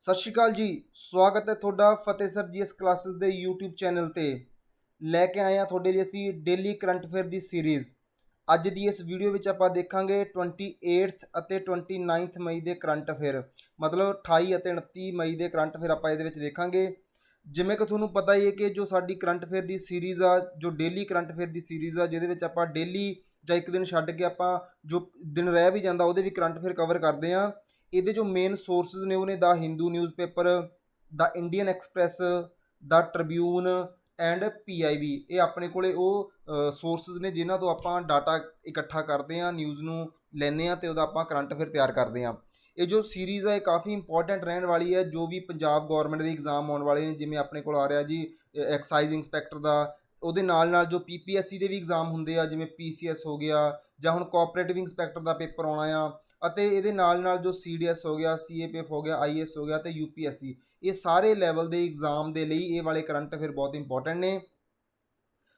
सत श्री अकाल जी। स्वागत है ਤੁਹਾਡਾ ਫਤਿਹ ਸਰ ਜੀ ਇਸ ਕਲਾਸਿਸ ਦੇ YouTube ਚੈਨਲ ਤੇ। ਲੈ ਕੇ ਆਏ ਹਾਂ ਤੁਹਾਡੇ ਲਈ ਅਸੀਂ ਡੇਲੀ ਕਰੰਟ ਅਫੇਅਰ ਦੀ ਸੀਰੀਜ਼। ਅੱਜ ਦੀ ਇਸ ਵੀਡੀਓ ਵਿੱਚ ਆਪਾਂ ਦੇਖਾਂਗੇ 28th ਅਤੇ 29th ਮਈ ਦੇ ਕਰੰਟ ਅਫੇਅਰ, ਮਤਲਬ 28 ਅਤੇ 29 ਮਈ ਦੇ ਕਰੰਟ ਅਫੇਅਰ ਆਪਾਂ ਇਹਦੇ ਵਿੱਚ ਦੇਖਾਂਗੇ। ਜਿਵੇਂ ਕਿ ਤੁਹਾਨੂੰ ਪਤਾ ਹੀ ਹੈ ਕਿ ਜੋ ਸਾਡੀ ਕਰੰਟ ਅਫੇਅਰ ਦੀ ਸੀਰੀਜ਼ ਆ, ਜੋ ਡੇਲੀ ਕਰੰਟ ਅਫੇਅਰ ਦੀ ਸੀਰੀਜ਼ ਆ, ਜਿਹਦੇ ਵਿੱਚ ਆਪਾਂ ਡੇਲੀ ਜਾਂ ਇੱਕ ਦਿਨ ਛੱਡ ਕੇ ਆਪਾਂ ਜੋ ਦਿਨ ਰਹਿ ਵੀ ਜਾਂਦਾ ਉਹਦੇ ਵੀ ਕਰੰਟ ਅਫੇਅਰ ਕਵਰ ਕਰਦੇ ਹਾਂ। ਇਹਦੇ ਜੋ ਮੇਨ ਸੋਰਸਿਸ ਨੇ ਉਹ ਨੇ the Hindu newspaper, the Indian express, the Tribune and PIB। ਇਹ ਆਪਣੇ ਕੋਲੇ ਉਹ ਸੋਰਸਿਸ ਨੇ ਜਿਨ੍ਹਾਂ ਤੋਂ ਆਪਾਂ ਡਾਟਾ ਇਕੱਠਾ ਕਰਦੇ ਹਾਂ, ਨਿਊਜ਼ ਨੂੰ ਲੈਂਦੇ ਹਾਂ ਅਤੇ ਉਹਦਾ ਆਪਾਂ ਕਰੰਟ ਅਫੇਅਰ ਤਿਆਰ ਕਰਦੇ ਹਾਂ। ਇਹ ਜੋ ਸੀਰੀਜ਼ ਹੈ ਇਹ ਕਾਫੀ ਇੰਪੋਰਟੈਂਟ ਰਹਿਣ ਵਾਲੀ ਹੈ। ਜੋ ਵੀ ਪੰਜਾਬ ਗੌਰਮੈਂਟ ਦੇ ਇਗਜ਼ਾਮ ਆਉਣ ਵਾਲੇ ਨੇ, ਜਿਵੇਂ ਆਪਣੇ ਕੋਲ ਆ ਰਿਹਾ ਜੀ ਐਕਸਾਈਜ਼ ਇੰਸਪੈਕਟਰ ਦਾ, ਉਹਦੇ ਨਾਲ ਨਾਲ ਜੋ PPSC ਦੇ ਵੀ ਇਗਜ਼ਾਮ ਹੁੰਦੇ ਆ, ਜਿਵੇਂ PCS ਹੋ ਗਿਆ, ਜਾਂ ਹੁਣ ਕੋਆਪਰੇਟਿਵ ਇੰਸਪੈਕਟਰ ਦਾ ਪੇਪਰ ਆਉਣਾ ਆ, ਅਤੇ ਇਹਦੇ ਨਾਲ ਨਾਲ ਜੋ CDS ਹੋ ਗਿਆ, CAPF ਹੋ ਗਿਆ, IAS ਹੋ ਗਿਆ ਅਤੇ UPSC, ਇਹ ਸਾਰੇ ਲੈਵਲ ਦੇ ਇਗਜ਼ਾਮ ਦੇ ਲਈ ਇਹ ਵਾਲੇ ਕਰੰਟ ਅਫੇਅਰ ਬਹੁਤ ਇੰਪੋਰਟੈਂਟ ਨੇ।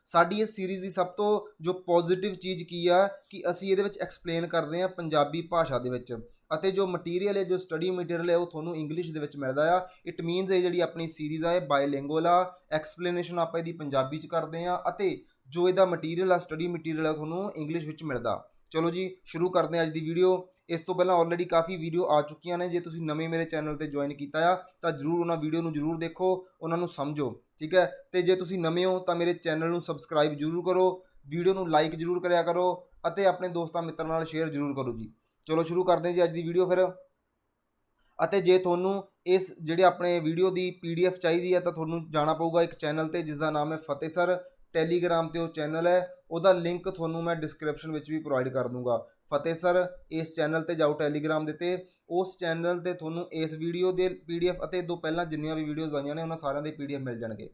ਸਾਡੀ ਇਸ ਸੀਰੀਜ਼ ਦੀ ਸਭ ਤੋਂ ਜੋ ਪੋਜ਼ੀਟਿਵ ਚੀਜ਼ ਕੀ ਆ ਕਿ ਅਸੀਂ ਇਹਦੇ ਵਿੱਚ ਐਕਸਪਲੇਨ ਕਰਦੇ ਹਾਂ ਪੰਜਾਬੀ ਭਾਸ਼ਾ ਦੇ ਵਿੱਚ, ਅਤੇ ਜੋ ਮਟੀਰੀਅਲ ਹੈ, ਜੋ ਸਟੱਡੀ ਮਟੀਰੀਅਲ ਹੈ ਉਹ ਤੁਹਾਨੂੰ ਇੰਗਲਿਸ਼ ਦੇ ਵਿੱਚ ਮਿਲਦਾ ਆ। ਇਟ ਮੀਨਸ ਇਹ ਜਿਹੜੀ ਆਪਣੀ ਸੀਰੀਜ਼ ਆ ਇਹ ਬਾਇਲਿੰਗੁਅਲ ਆ। ਐਕਸਪਲੇਨੇਸ਼ਨ ਆਪਾਂ ਇਹਦੀ ਪੰਜਾਬੀ 'ਚ ਕਰਦੇ ਹਾਂ ਅਤੇ ਜੋ ਇਹਦਾ ਮਟੀਰੀਅਲ ਆ, ਸਟੱਡੀ ਮਟੀਰੀਅਲ ਆ, ਤੁਹਾਨੂੰ ਇੰਗਲਿਸ਼ ਵਿੱਚ ਮਿਲਦਾ। ਚਲੋ ਜੀ ਸ਼ੁਰੂ ਕਰਦੇ ਹਾਂ ਅੱਜ ਦੀ ਵੀਡੀਓ। ਇਸ ਤੋਂ ਪਹਿਲਾਂ ਆਲਰੇਡੀ ਕਾਫੀ ਵੀਡੀਓ ਆ ਚੁੱਕੀਆਂ ਨੇ। ਜੇ ਤੁਸੀਂ ਨਵੇਂ ਮੇਰੇ ਚੈਨਲ 'ਤੇ ਜੁਆਇਨ ਕੀਤਾ ਆ ਤਾਂ ਜ਼ਰੂਰ ਉਹਨਾਂ ਵੀਡੀਓ ਨੂੰ ਜ਼ਰੂਰ ਦੇਖੋ, ਉਹਨਾਂ ਨੂੰ ਸਮਝੋ, ਠੀਕ ਹੈ। ਅਤੇ ਜੇ ਤੁਸੀਂ ਨਵੇਂ ਹੋ ਤਾਂ ਮੇਰੇ ਚੈਨਲ ਨੂੰ ਸਬਸਕ੍ਰਾਈਬ ਜ਼ਰੂਰ ਕਰੋ, ਵੀਡੀਓ ਨੂੰ ਲਾਈਕ ਜ਼ਰੂਰ ਕਰਿਆ ਕਰੋ ਅਤੇ ਆਪਣੇ ਦੋਸਤਾਂ ਮਿੱਤਰਾਂ ਨਾਲ ਸ਼ੇਅਰ ਜ਼ਰੂਰ ਕਰੋ ਜੀ। ਚਲੋ ਸ਼ੁਰੂ ਕਰਦੇ ਜੀ ਅੱਜ ਦੀ ਵੀਡੀਓ ਫਿਰ। ਅਤੇ ਜੇ ਤੁਹਾਨੂੰ ਇਸ ਜਿਹੜੇ ਆਪਣੇ ਵੀਡੀਓ ਦੀ PDF ਚਾਹੀਦੀ ਹੈ ਤਾਂ ਤੁਹਾਨੂੰ ਜਾਣਾ ਪਊਗਾ ਇੱਕ ਚੈਨਲ 'ਤੇ ਜਿਸ ਦਾ ਨਾਮ ਹੈ ਫਤਿਹ ਸਰ। ਟੈਲੀਗ੍ਰਾਮ 'ਤੇ ਉਹ ਚੈਨਲ ਹੈ, ਉਹਦਾ ਲਿੰਕ ਤੁਹਾਨੂੰ ਮੈਂ ਡਿਸਕ੍ਰਿਪਸ਼ਨ ਵਿੱਚ ਵੀ ਪ੍ਰੋਵਾਈਡ ਕਰ ਦੂੰਗਾ। ਫਤਿਹ ਸਰ ਇਸ ਚੈਨਲ 'ਤੇ ਜਾਓ ਟੈਲੀਗ੍ਰਾਮ ਦੇ 'ਤੇ। ਉਸ ਚੈਨਲ 'ਤੇ ਤੁਹਾਨੂੰ ਇਸ ਵੀਡੀਓ ਦੇ PDF ਅਤੇ ਤੋਂ ਪਹਿਲਾਂ ਜਿੰਨੀਆਂ ਵੀ ਵੀਡੀਓਜ਼ ਆਈਆਂ ਨੇ ਉਹਨਾਂ ਸਾਰਿਆਂ ਦੇ PDF ਮਿਲ ਜਾਣਗੇ।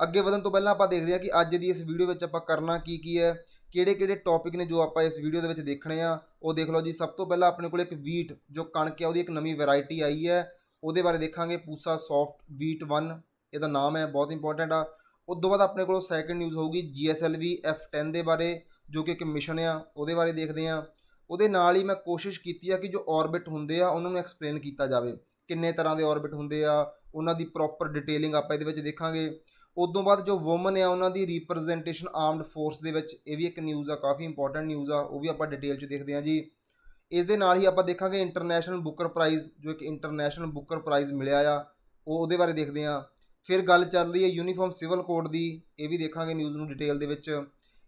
ਅੱਗੇ ਵਧਣ ਤੋਂ ਪਹਿਲਾਂ ਆਪਾਂ ਦੇਖਦੇ ਹਾਂ ਕਿ ਅੱਜ ਦੀ ਇਸ ਵੀਡੀਓ ਵਿੱਚ ਆਪਾਂ ਕਰਨਾ ਕੀ ਹੈ, ਕਿਹੜੇ ਕਿਹੜੇ ਟੌਪਿਕ ਨੇ ਜੋ ਆਪਾਂ ਇਸ ਵੀਡੀਓ ਦੇ ਵਿੱਚ ਦੇਖਣੇ ਆ ਉਹ ਦੇਖ ਲਓ ਜੀ। ਸਭ ਤੋਂ ਪਹਿਲਾਂ ਆਪਣੇ ਕੋਲ ਇੱਕ ਵੀਟ ਜੋ ਕਣਕ ਹੈ ਉਹਦੀ ਇੱਕ ਨਵੀਂ ਵੈਰਾਈਟੀ ਆਈ ਹੈ, ਉਹਦੇ ਬਾਰੇ ਦੇਖਾਂਗੇ। ਪੂਸਾ ਸੌਫਟ ਵੀਟ 1 ਇਹਦਾ ਨਾਮ ਹੈ, ਬਹੁਤ ਇੰਪੋਰਟੈਂਟ ਆ। ਉਸ ਤੋਂ ਬਾਅਦ ਆਪਣੇ ਕੋਲ ਸੈਕਿੰਡ ਨਿਊਜ਼ ਹੋਊਗੀ GSLV F10 ਦੇ ਬਾਰੇ, ਜੋ ਕਿ ਇੱਕ ਮਿਸ਼ਨ ਆ, ਉਹਦੇ ਬਾਰੇ ਦੇਖਦੇ ਹਾਂ। ਉਹਦੇ ਨਾਲ ਹੀ ਮੈਂ ਕੋਸ਼ਿਸ਼ ਕੀਤੀ ਆ ਕਿ ਜੋ ਔਰਬਿਟ ਹੁੰਦੇ ਆ ਉਹਨਾਂ ਨੂੰ ਐਕਸਪਲੇਨ ਕੀਤਾ ਜਾਵੇ, ਕਿੰਨੇ ਤਰ੍ਹਾਂ ਦੇ ਔਰਬਿਟ ਹੁੰਦੇ ਆ, ਉਹਨਾਂ ਦੀ ਪ੍ਰੋਪਰ ਡਿਟੇਲਿੰਗ ਆਪਾਂ ਇਹਦੇ ਵਿੱਚ ਦੇਖਾਂਗੇ। ਉਸ ਤੋਂ ਬਾਅਦ ਜੋ ਵੂਮਨ ਆ ਉਹਨਾਂ ਦੀ ਰਿਪਰਜੈਂਟੇਸ਼ਨ ਆਰਮਡ ਫੋਰਸ ਦੇ ਵਿੱਚ, ਇਹ ਵੀ ਇੱਕ ਨਿਊਜ਼ ਆ, ਕਾਫੀ ਇੰਪੋਰਟੈਂਟ ਨਿਊਜ਼ ਆ, ਉਹ ਵੀ ਆਪਾਂ ਡਿਟੇਲ 'ਚ ਦੇਖਦੇ ਹਾਂ ਜੀ। ਇਸ ਦੇ ਨਾਲ ਹੀ ਆਪਾਂ ਦੇਖਾਂਗੇ ਇੰਟਰਨੈਸ਼ਨਲ ਬੁੱਕਰ ਪ੍ਰਾਈਜ਼, ਜੋ ਇੱਕ ਇੰਟਰਨੈਸ਼ਨਲ ਬੁੱਕਰ ਪ੍ਰਾਈਜ਼ ਮਿਲਿਆ ਆ, ਉਹਦੇ ਬਾਰੇ ਦੇਖਦੇ ਹਾਂ। ਫਿਰ ਗੱਲ ਚੱਲ ਰਹੀ ਹੈ ਯੂਨੀਫਾਰਮ ਸਿਵਲ ਕੋਡ ਦੀ, ਇਹ ਵੀ ਦੇਖਾਂਗੇ ਨਿਊਜ਼ ਨੂੰ ਡਿਟੇਲ ਦੇ ਵਿੱਚ।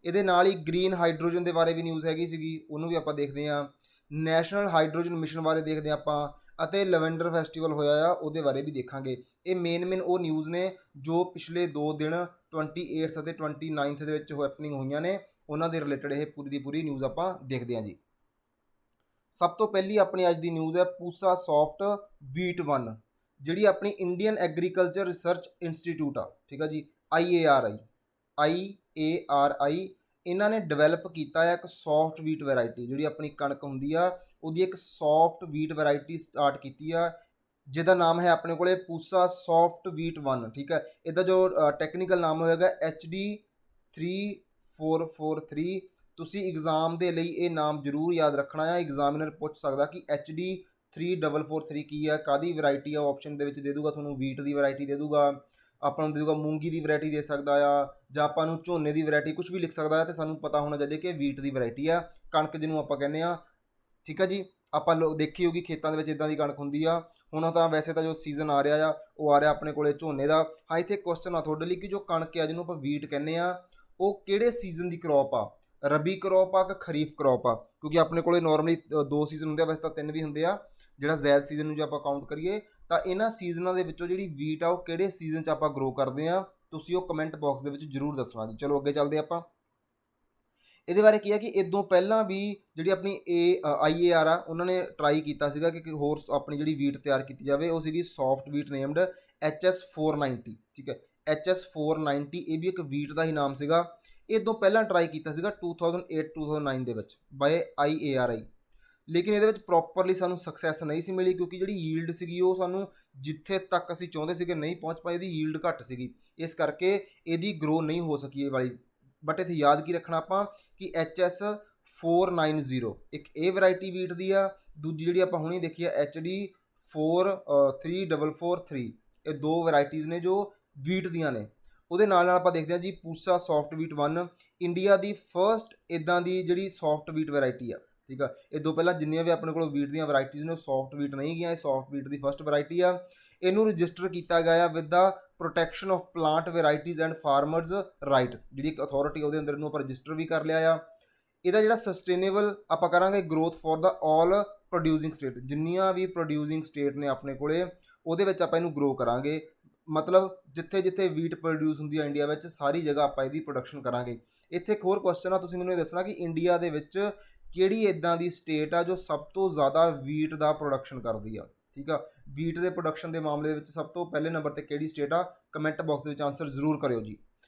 ਇਹਦੇ ਨਾਲ ਹੀ ਗ੍ਰੀਨ ਹਾਈਡਰੋਜਨ ਦੇ ਬਾਰੇ ਵੀ ਨਿਊਜ਼ ਹੈਗੀ ਸੀਗੀ, ਉਹਨੂੰ ਵੀ ਆਪਾਂ ਦੇਖਦੇ ਹਾਂ। ਨੈਸ਼ਨਲ ਹਾਈਡਰੋਜਨ ਮਿਸ਼ਨ ਬਾਰੇ ਦੇਖਦੇ ਹਾਂ ਆਪਾਂ, ਅਤੇ ਲੈਵੈਂਡਰ ਫੈਸਟੀਵਲ ਹੋਇਆ ਆ ਉਹਦੇ ਬਾਰੇ ਵੀ ਦੇਖਾਂਗੇ। ਇਹ ਮੇਨ ਉਹ ਨਿਊਜ਼ ਨੇ ਜੋ ਪਿਛਲੇ 2 ਦਿਨ 28th ਅਤੇ 29th ਦੇ ਵਿੱਚ ਹੈਪਨਿੰਗ ਹੋਈਆਂ ਨੇ, ਉਹਨਾਂ ਦੇ ਰਿਲੇਟਡ ਇਹ ਪੂਰੀ ਦੀ ਪੂਰੀ ਨਿਊਜ਼ ਆਪਾਂ ਦੇਖਦੇ ਹਾਂ ਜੀ। ਸਭ ਤੋਂ ਪਹਿਲੀ ਆਪਣੀ ਅੱਜ ਦੀ ਨਿਊਜ਼ ਹੈ ਪੂਸਾ ਸੌਫਟ ਵੀਟ 1, ਜਿਹੜੀ ਆਪਣੀ ਇੰਡੀਅਨ ਐਗਰੀਕਲਚਰ ਰਿਸਰਚ ਇੰਸਟੀਟਿਊਟ ਆ, ਠੀਕ ਆ ਜੀ, IARI ਇਹਨਾਂ ਨੇ ਡਿਵੈਲਪ ਕੀਤਾ ਹੈ ਇੱਕ ਸੌਫਟ ਵੀਟ ਵੈਰਾਈਟੀ। ਜਿਹੜੀ ਆਪਣੀ ਕਣਕ ਹੁੰਦੀ ਆ ਉਹਦੀ ਇੱਕ ਸੌਫਟ ਵੀਟ ਵੈਰਾਈਟੀ ਸਟਾਰਟ ਕੀਤੀ ਆ, ਜਿਹਦਾ ਨਾਮ ਹੈ ਆਪਣੇ ਕੋਲੇ ਪੂਸਾ ਸੌਫਟ ਵੀਟ 1, ਠੀਕ ਹੈ। ਇਹਦਾ ਜੋ ਟੈਕਨੀਕਲ ਨਾਮ ਹੋਏਗਾ HD 3443। ਤੁਸੀਂ ਐਗਜ਼ਾਮ ਦੇ ਲਈ ਇਹ ਨਾਮ ਜ਼ਰੂਰ ਯਾਦ ਰੱਖਣਾ ਆ। ਐਗਜ਼ਾਮੀਨਰ ਪੁੱਛ ਸਕਦਾ ਕਿ HD 3443 ਕੀ ਹੈ, ਕਾਹਦੀ ਵੈਰਾਈਟੀ ਆ। ਆਪਸ਼ਨ ਦੇ ਵਿੱਚ ਦੇ ਦੂਗਾ ਤੁਹਾਨੂੰ ਵੀਟ ਦੀ ਵੈਰਾਈਟੀ ਦੇ ਦੂਗਾ, ਆਪਾਂ ਨੂੰ ਦੇ ਦੂਗਾ ਮੂੰਗੀ ਦੀ ਵੈਰਾਈਟੀ ਦੇ ਸਕਦਾ ਆ, ਜਾਂ ਆਪਾਂ ਨੂੰ ਝੋਨੇ ਦੀ ਵੈਰਾਈਟੀ ਕੁਝ ਵੀ ਲਿਖ ਸਕਦਾ ਹੈ। ਅਤੇ ਸਾਨੂੰ ਪਤਾ ਹੋਣਾ ਚਾਹੀਦਾ ਕਿ ਵੀਟ ਦੀ ਵੈਰਾਈਟੀ ਆ, ਕਣਕ ਜਿਹਨੂੰ ਆਪਾਂ ਕਹਿੰਦੇ ਆ, ਠੀਕ ਆ ਜੀ। ਆਪਾਂ ਦੇਖੀ ਹੋਊਗੀ ਖੇਤਾਂ ਦੇ ਵਿੱਚ ਇੱਦਾਂ ਦੀ ਕਣਕ ਹੁੰਦੀ ਆ। ਹੁਣ ਤਾਂ ਵੈਸੇ ਤਾਂ ਜੋ ਸੀਜ਼ਨ ਆ ਰਿਹਾ ਆ ਉਹ ਆ ਰਿਹਾ ਆਪਣੇ ਕੋਲੇ ਝੋਨੇ ਦਾ। ਹਾਂ, ਇੱਥੇ ਕੁਐਸਚਨ ਆ ਤੁਹਾਡੇ ਲਈ ਕਿ ਜੋ ਕਣਕ ਆ ਜਿਹਨੂੰ ਆਪਾਂ ਵੀਟ ਕਹਿੰਦੇ ਆ, ਉਹ ਕਿਹੜੇ ਸੀਜ਼ਨ ਦੀ ਕਰੋਪ ਆ, ਰਬੀ ਕਰੋਪ ਆ ਕਿ ਖਰੀਫ ਕਰੋਪ ਆ? ਕਿਉਂਕਿ ਆਪਣੇ ਕੋਲੇ ਨੋਰਮਲੀ 2 ਸੀਜ਼ਨ ਹੁੰਦੇ ਆ, ਵੈਸੇ ਤਾਂ 3 ਵੀ ਹੁੰਦੇ ਆ। ਜਿਹੜਾ ਜ਼ੈਦ ਸੀਜ਼ਨ ਨੂੰ ਜੇ ਆਪਾਂ ਕਾਊਂਟ ਕਰੀਏ ਤਾਂ ਇਹਨਾਂ ਸੀਜ਼ਨਾਂ ਦੇ ਵਿੱਚੋਂ ਜਿਹੜੀ ਵੀਟ ਆ ਉਹ ਕਿਹੜੇ ਸੀਜ਼ਨ 'ਚ ਆਪਾਂ ਗਰੋ ਕਰਦੇ ਹਾਂ, ਤੁਸੀਂ ਉਹ ਕਮੈਂਟ ਬਾਕਸ ਦੇ ਵਿੱਚ ਜ਼ਰੂਰ ਦੱਸਣਾ ਜੀ। ਚਲੋ ਅੱਗੇ ਚੱਲਦੇ ਆਪਾਂ। ਇਹਦੇ ਬਾਰੇ ਕੀ ਹੈ ਕਿ ਇਦੋਂ ਪਹਿਲਾਂ ਵੀ ਜਿਹੜੀ ਆਪਣੀ IAR ਆ ਉਹਨਾਂ ਨੇ ਟਰਾਈ ਕੀਤਾ ਸੀਗਾ ਕਿ ਹੋਰ ਆਪਣੀ ਜਿਹੜੀ ਵੀਟ ਤਿਆਰ ਕੀਤੀ ਜਾਵੇ, ਉਹ ਸੀਗੀ ਸੌਫਟ ਵੀਟ ਨੇਮਡ HS490, ਠੀਕ ਹੈ। HS490 ਇਹ ਵੀ ਇੱਕ ਵੀਟ ਦਾ ਹੀ ਨਾਮ ਸੀਗਾ। ਇਹ ਤੋਂ ਪਹਿਲਾਂ ਟਰਾਈ ਕੀਤਾ ਸੀਗਾ 2008-2009 ਦੇ ਵਿੱਚ ਬਾਏ IARI, ਲੇਕਿਨ ਇਹਦੇ ਵਿੱਚ ਪ੍ਰੋਪਰਲੀ ਸਾਨੂੰ ਸਕਸੈਸ ਨਹੀਂ ਸੀ ਮਿਲੀ, ਕਿਉਂਕਿ ਜਿਹੜੀ ਯੀਲਡ ਸੀਗੀ ਉਹ ਸਾਨੂੰ ਜਿੱਥੇ ਤੱਕ ਅਸੀਂ ਚਾਹੁੰਦੇ ਸੀਗੇ ਨਹੀਂ ਪਹੁੰਚ ਪਾਈ। ਇਹਦੀ ਯੀਲਡ ਘੱਟ ਸੀਗੀ, ਇਸ ਕਰਕੇ ਇਹਦੀ ਗਰੋ ਨਹੀਂ ਹੋ ਸਕੀ ਇਹ ਵਾਲੀ। ਬਟ ਇੱਥੇ ਯਾਦ ਕੀ ਰੱਖਣਾ ਆਪਾਂ ਕਿ HS490 ਇੱਕ ਇਹ ਵੈਰਾਈਟੀ ਵੀਟ ਦੀ ਆ, ਦੂਜੀ ਜਿਹੜੀ ਆਪਾਂ ਹੁਣੀ ਦੇਖੀ ਆ HD 43443 ਇਹ ਦੋ ਵੈਰਾਈਟੀਜ਼ ਨੇ ਜੋ ਵੀਟ ਦੀਆਂ ਨੇ। ਉਹਦੇ ਨਾਲ ਨਾਲ ਆਪਾਂ ਦੇਖਦੇ ਹਾਂ ਜੀ ਪੂਸਾ ਸੌਫਟ ਵੀਟ 1 ਇੰਡੀਆ ਦੀ ਫਰਸਟ ਇੱਦਾਂ ਦੀ ਜਿਹੜੀ ਸੌਫਟ ਵੀਟ ਵੈਰਾਈਟੀ ਆ। ਠੀਕ ਆ, ਇਹ ਤੋਂ ਪਹਿਲਾਂ ਜਿੰਨੀਆਂ ਵੀ ਆਪਣੇ ਕੋਲ ਵੀਟ ਦੀਆਂ ਵੈਰਾਈਟੀਜ਼ ਨੇ ਉਹ ਸੌਫਟ ਵੀਟ ਨਹੀਂ ਗਈਆਂ, ਇਹ ਸੌਫਟ ਵੀਟ ਦੀ ਫਸਟ ਵੈਰਾਈਟੀ ਆ। ਇਹਨੂੰ ਰਜਿਸਟਰ ਕੀਤਾ ਗਿਆ with the protection of plant varieties and farmers right, ਜਿਹੜੀ ਇੱਕ ਅਥਾਰਟੀ ਉਹਦੇ ਅੰਦਰ ਇਹਨੂੰ ਆਪਾਂ ਰਜਿਸਟਰ ਵੀ ਕਰ ਲਿਆ ਆ। ਇਹਦਾ ਜਿਹੜਾ ਸਸਟੇਨੇਬਲ ਆਪਾਂ ਕਰਾਂਗੇ growth for the all producing state, ਜਿੰਨੀਆਂ ਵੀ ਪ੍ਰੋਡਿਊਸਿੰਗ ਸਟੇਟ ਨੇ ਆਪਣੇ ਕੋਲੇ ਉਹਦੇ ਵਿੱਚ ਆਪਾਂ ਇਹਨੂੰ ਗਰੋ ਕਰਾਂਗੇ। ਮਤਲਬ ਜਿੱਥੇ ਜਿੱਥੇ ਵੀਟ ਪ੍ਰੋਡਿਊਸ ਹੁੰਦੀ ਹੈ ਇੰਡੀਆ ਵਿੱਚ ਸਾਰੀ ਜਗ੍ਹਾ ਆਪਾਂ ਇਹਦੀ ਪ੍ਰੋਡਕਸ਼ਨ ਕਰਾਂਗੇ। ਇੱਥੇ ਇੱਕ ਹੋਰ ਕੁਐਸਚਨ ਆ, ਤੁਸੀਂ ਮੈਨੂੰ ਇਹ ਦੱਸਣਾ ਕਿ ਇੰਡੀਆ ਦੇ ਵਿੱਚ ਕਿਹੜੀ ਇੱਦਾਂ ਦੀ ਸਟੇਟ ਆ ਜੋ ਸਭ ਤੋਂ ਜ਼ਿਆਦਾ ਵੀਟ ਦਾ ਪ੍ਰੋਡਕਸ਼ਨ ਕਰਦੀ ਆ। ਠੀਕ ਆ, ਵੀਟ ਦੇ ਪ੍ਰੋਡਕਸ਼ਨ ਦੇ ਮਾਮਲੇ ਵਿੱਚ ਸਭ ਤੋਂ ਪਹਿਲੇ ਨੰਬਰ 'ਤੇ ਕਿਹੜੀ ਸਟੇਟ ਆ, ਕਮੈਂਟ ਬਾਕਸ ਦੇ ਵਿੱਚ ਆਨਸਰ ਜ਼ਰੂਰ ਕਰਿਓ ਜੀ।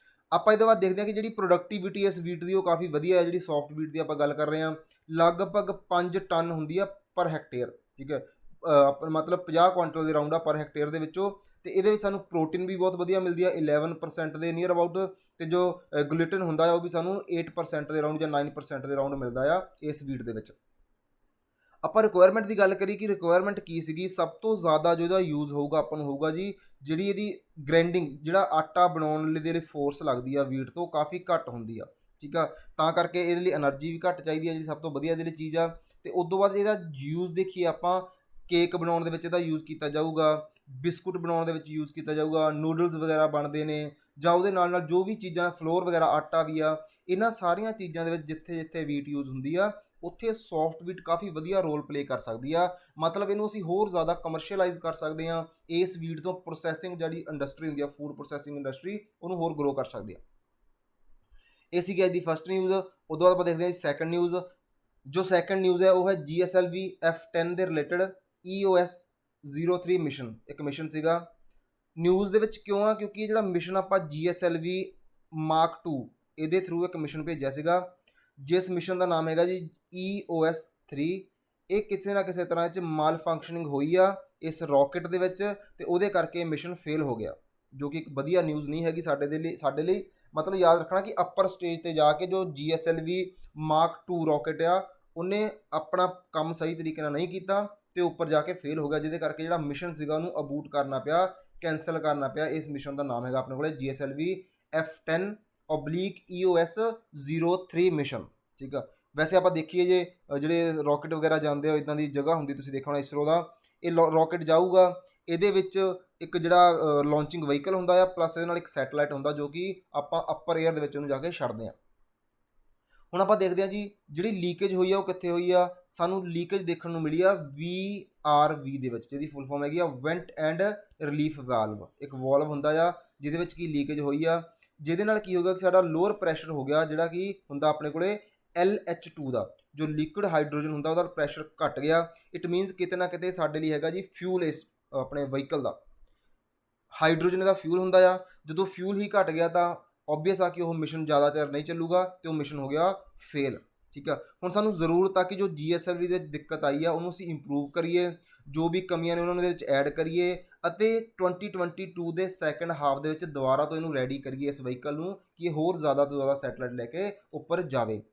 ਆਪਾਂ ਇਹਦੇ ਬਾਅਦ ਦੇਖਦੇ ਹਾਂ ਕਿ ਜਿਹੜੀ ਪ੍ਰੋਡਕਟੀਵਿਟੀ ਇਸ ਵੀਟ ਦੀ ਉਹ ਕਾਫੀ ਵਧੀਆ ਹੈ। ਜਿਹੜੀ ਸੌਫਟ ਵੀਟ ਦੀ ਆਪਾਂ ਗੱਲ ਕਰ ਰਹੇ ਹਾਂ ਲਗਭਗ 5 ਟਨ ਹੁੰਦੀ ਆ ਪਰ ਹੈਕਟੇਅਰ। ਠੀਕ ਹੈ, ਮਤਲਬ 50 ਕੁਆਂਟਲ ਦੇ ਰਾਊਂਡ ਆ ਪਰ ਹੈਕਟੇਅਰ ਦੇ ਵਿੱਚੋਂ। ਅਤੇ ਇਹਦੇ ਵਿੱਚ ਸਾਨੂੰ ਪ੍ਰੋਟੀਨ ਵੀ ਬਹੁਤ ਵਧੀਆ ਮਿਲਦੀ ਆ 11% ਦੇ ਨੀਅਰ ਅਬਾਊਟ, ਅਤੇ ਜੋ ਗਲੂਟਨ ਹੁੰਦਾ ਆ ਉਹ ਵੀ ਸਾਨੂੰ 8% ਦੇ ਰਾਊਂਡ ਜਾਂ 9% ਦੇ ਰਾਊਂਡ ਮਿਲਦਾ ਆ ਇਸ ਵੀਟ ਦੇ ਵਿੱਚ। ਆਪਾਂ ਰਿਕੁਆਇਰਮੈਂਟ ਦੀ ਗੱਲ ਕਰੀ ਕਿ ਰਿਕੁਆਇਰਮੈਂਟ ਕੀ ਸੀਗੀ, ਸਭ ਤੋਂ ਜ਼ਿਆਦਾ ਜੋ ਇਹਦਾ ਯੂਜ਼ ਹੋਊਗਾ ਆਪਾਂ ਨੂੰ ਹੋਊਗਾ ਜੀ ਜਿਹੜੀ ਇਹਦੀ ਗ੍ਰੈਂਡਿੰਗ, ਜਿਹੜਾ ਆਟਾ ਬਣਾਉਣ ਲਈ ਜਿਹੜੀ ਫੋਰਸ ਲੱਗਦੀ ਆ ਵੀਟ ਤੋਂ ਕਾਫੀ ਘੱਟ ਹੁੰਦੀ ਆ। ਠੀਕ ਆ, ਤਾਂ ਕਰਕੇ ਇਹਦੇ ਲਈ એનર્ਜੀ ਵੀ ਘੱਟ ਚਾਹੀਦੀ ਆ, ਜਿਹੜੀ ਸਭ ਤੋਂ ਵਧੀਆ ਇਹਦੇ ਲਈ ਚੀਜ਼ ਆ। ਅਤੇ ਉਸ ਤੋਂ ਬਾਅਦ ਇਹਦਾ ਯੂਜ਼ ਦੇਖੀਏ ਆਪਾਂ, ਕੇਕ ਬਣਾਉਣ ਦੇ ਵਿੱਚ ਇਹਦਾ ਯੂਜ਼ ਕੀਤਾ ਜਾਊਗਾ, ਬਿਸਕੁਟ ਬਣਾਉਣ ਦੇ ਵਿੱਚ ਯੂਜ਼ ਕੀਤਾ ਜਾਊਗਾ, ਨੂਡਲਸ ਵਗੈਰਾ ਬਣਦੇ ਨੇ, ਜਾਂ ਉਹਦੇ ਨਾਲ ਨਾਲ ਜੋ ਵੀ ਚੀਜ਼ਾਂ ਫਲੋਰ ਵਗੈਰਾ ਆਟਾ ਵੀ ਆ, ਇਹਨਾਂ ਸਾਰੀਆਂ ਚੀਜ਼ਾਂ ਦੇ ਵਿੱਚ ਜਿੱਥੇ ਜਿੱਥੇ ਵੀਟ ਯੂਜ਼ ਹੁੰਦੀ ਆ ਉੱਥੇ ਸੌਫਟ ਵੀਟ ਕਾਫੀ ਵਧੀਆ ਰੋਲ ਪਲੇ ਕਰ ਸਕਦੀ ਆ। ਮਤਲਬ ਇਹਨੂੰ ਅਸੀਂ ਹੋਰ ਜ਼ਿਆਦਾ ਕਮਰਸ਼ੀਅਲਾਈਜ਼ ਕਰ ਸਕਦੇ ਹਾਂ। ਇਸ ਵੀਟ ਤੋਂ ਪ੍ਰੋਸੈਸਿੰਗ ਜਿਹੜੀ ਇੰਡਸਟਰੀ ਹੁੰਦੀ ਆ, ਫੂਡ ਪ੍ਰੋਸੈਸਿੰਗ ਇੰਡਸਟਰੀ, ਉਹਨੂੰ ਹੋਰ ਗਰੋ ਕਰ ਸਕਦੀ ਆ। ਇਹ ਸੀਗੀ ਅੱਜ ਦੀ ਫਸਟ ਨਿਊਜ਼। ਉਦੋਂ ਬਾਅਦ ਆਪਾਂ ਦੇਖਦੇ ਹਾਂ ਸੈਕੰਡ ਨਿਊਜ਼। ਜੋ ਸੈਕੰਡ ਨਿਊਜ਼ ਹੈ ਉਹ ਹੈ GSLV F10 ਦੇ ਰਿਲੇਟਡ EOS 03 ਮਿਸ਼ਨ, ਇੱਕ ਮਿਸ਼ਨ ਸੀਗਾ। ਨਿਊਜ਼ ਦੇ ਵਿੱਚ ਕਿਉਂ ਆ, ਕਿਉਂਕਿ ਇਹ ਜਿਹੜਾ ਮਿਸ਼ਨ ਆਪਾਂ GSLV Mark 2 ਇਹਦੇ ਥਰੂ ਇੱਕ ਮਿਸ਼ਨ ਭੇਜਿਆ ਸੀਗਾ, ਜਿਸ ਮਿਸ਼ਨ ਦਾ ਨਾਮ ਹੈਗਾ ਜੀ EOS 3। ਇਹ ਕਿਸੇ ਨਾ ਕਿਸੇ ਤਰ੍ਹਾਂ 'ਚ ਮਾਲ ਫੰਕਸ਼ਨਿੰਗ ਹੋਈ ਆ ਇਸ ਰੌਕਟ ਦੇ ਵਿੱਚ, ਅਤੇ ਉਹਦੇ ਕਰਕੇ ਮਿਸ਼ਨ ਫੇਲ ਹੋ ਗਿਆ, ਜੋ ਕਿ ਇੱਕ ਵਧੀਆ ਨਿਊਜ਼ ਨਹੀਂ ਹੈਗੀ ਸਾਡੇ ਲਈ। ਮਤਲਬ ਯਾਦ ਰੱਖਣਾ ਕਿ ਅੱਪਰ ਸਟੇਜ 'ਤੇ ਜਾ ਕੇ ਜੋ GSLV Mark 2 ਰੌਕਟ ਆ ਉਹਨੇ ਆਪਣਾ ਕੰਮ ਸਹੀ ਤਰੀਕੇ ਨਾਲ ਨਹੀਂ ਕੀਤਾ ਅਤੇ ਉੱਪਰ ਜਾ ਕੇ ਫੇਲ ਹੋ ਗਿਆ, ਜਿਹਦੇ ਕਰਕੇ ਜਿਹੜਾ ਮਿਸ਼ਨ ਸੀਗਾ ਉਹਨੂੰ ਅਬੂਟ ਕਰਨਾ ਪਿਆ, ਕੈਂਸਲ ਕਰਨਾ ਪਿਆ। ਇਸ ਮਿਸ਼ਨ ਦਾ ਨਾਮ ਹੈਗਾ ਆਪਣੇ ਕੋਲ GSLV F10/EOS 03 ਮਿਸ਼ਨ। ਠੀਕ ਆ, ਵੈਸੇ ਆਪਾਂ ਦੇਖੀਏ ਜੇ ਜਿਹੜੇ ਰੌਕਟ ਵਗੈਰਾ ਜਾਂਦੇ ਆ ਇੱਦਾਂ ਦੀ ਜਗ੍ਹਾ ਹੁੰਦੀ, ਤੁਸੀਂ ਦੇਖਣਾ ਇਸਰੋ ਦਾ ਇਹ ਰੌਕਟ ਜਾਊਗਾ, ਇਹਦੇ ਵਿੱਚ ਇੱਕ ਜਿਹੜਾ ਲਾਂਚਿੰਗ ਵਹੀਕਲ ਹੁੰਦਾ ਆ, ਪਲੱਸ ਇਹਦੇ ਨਾਲ ਇੱਕ ਸੈਟਲਾਈਟ ਹੁੰਦਾ ਜੋ ਕਿ ਆਪਾਂ ਅੱਪਰ ਏਅਰ ਦੇ ਵਿੱਚ ਉਹਨੂੰ ਜਾ ਕੇ ਛੱਡਦੇ ਹਾਂ। ਹੁਣ ਆਪਾਂ ਦੇਖਦੇ ਹਾਂ ਜੀ ਜਿਹੜੀ ਲੀਕੇਜ ਹੋਈ ਆ ਉਹ ਕਿੱਥੇ ਹੋਈ ਆ। ਸਾਨੂੰ ਲੀਕੇਜ ਦੇਖਣ ਨੂੰ ਮਿਲੀ ਆ VRV ਦੇ ਵਿੱਚ, ਜਿਹਦੀ ਫੁੱਲ ਫਾਰਮ ਹੈਗੀ ਆ ਵੈਂਟ ਐਂਡ ਰਿਲੀਫ ਵਾਲਵ। ਇੱਕ ਵਾਲਵ ਹੁੰਦਾ ਆ ਜਿਹਦੇ ਵਿੱਚ ਕੀ ਲੀਕੇਜ ਹੋਈ ਆ, ਜਿਹਦੇ ਨਾਲ ਕੀ ਹੋਗਾ ਕਿ ਸਾਡਾ ਲੋਅਰ ਪ੍ਰੈਸ਼ਰ ਹੋ ਗਿਆ, ਜਿਹੜਾ ਕਿ ਹੁੰਦਾ ਆਪਣੇ ਕੋਲੇ LH2 ਦਾ, ਜੋ ਲਿਕੁਇਡ ਹਾਈਡਰੋਜਨ ਹੁੰਦਾ ਉਹਦਾ ਪ੍ਰੈਸ਼ਰ ਘਟ ਗਿਆ। ਇਟ ਮੀਨਸ ਕਿਤੇ ਨਾ ਕਿਤੇ ਸਾਡੇ ਲਈ ਹੈਗਾ ਜੀ ਫਿਊਲ ਇਸ ਆਪਣੇ ਵਹੀਕਲ ਦਾ, ਹਾਈਡਰੋਜਨ ਦਾ ਫਿਊਲ ਹੁੰਦਾ ਆ। ਜਦੋਂ ਫਿਊਲ ਹੀ ਘਟ ਗਿਆ ਤਾਂ ਓਬਵੀਅਸ ਆ ਕਿ ਉਹ ਮਿਸ਼ਨ ਜ਼ਿਆਦਾ ਚਿਰ ਨਹੀਂ ਚੱਲੂਗਾ ਅਤੇ ਉਹ ਮਿਸ਼ਨ ਹੋ ਗਿਆ ਫੇਲ। ਠੀਕ ਆ, ਹੁਣ ਸਾਨੂੰ ਜ਼ਰੂਰਤ ਆ ਕਿ ਜੋ GSLV ਦੇ ਵਿੱਚ ਦਿੱਕਤ ਆਈ ਆ ਉਹਨੂੰ ਅਸੀਂ ਇੰਪਰੂਵ ਕਰੀਏ, ਜੋ ਵੀ ਕਮੀਆਂ ਨੇ ਉਹਨਾਂ ਦੇ ਵਿੱਚ ਐਡ ਕਰੀਏ, ਅਤੇ 2022 ਦੇ ਸੈਕਿੰਡ ਹਾਫ ਦੇ ਵਿੱਚ ਦੁਬਾਰਾ ਤੋਂ ਇਹਨੂੰ ਰੈਡੀ ਕਰੀਏ ਇਸ ਵਹੀਕਲ ਨੂੰ, ਕਿ ਇਹ ਹੋਰ ਜ਼ਿਆਦਾ ਤੋਂ ਜ਼ਿਆਦਾ ਸੈਟਲਾਈਟ ਲੈ ਕੇ ਉੱਪਰ ਜਾਵੇ।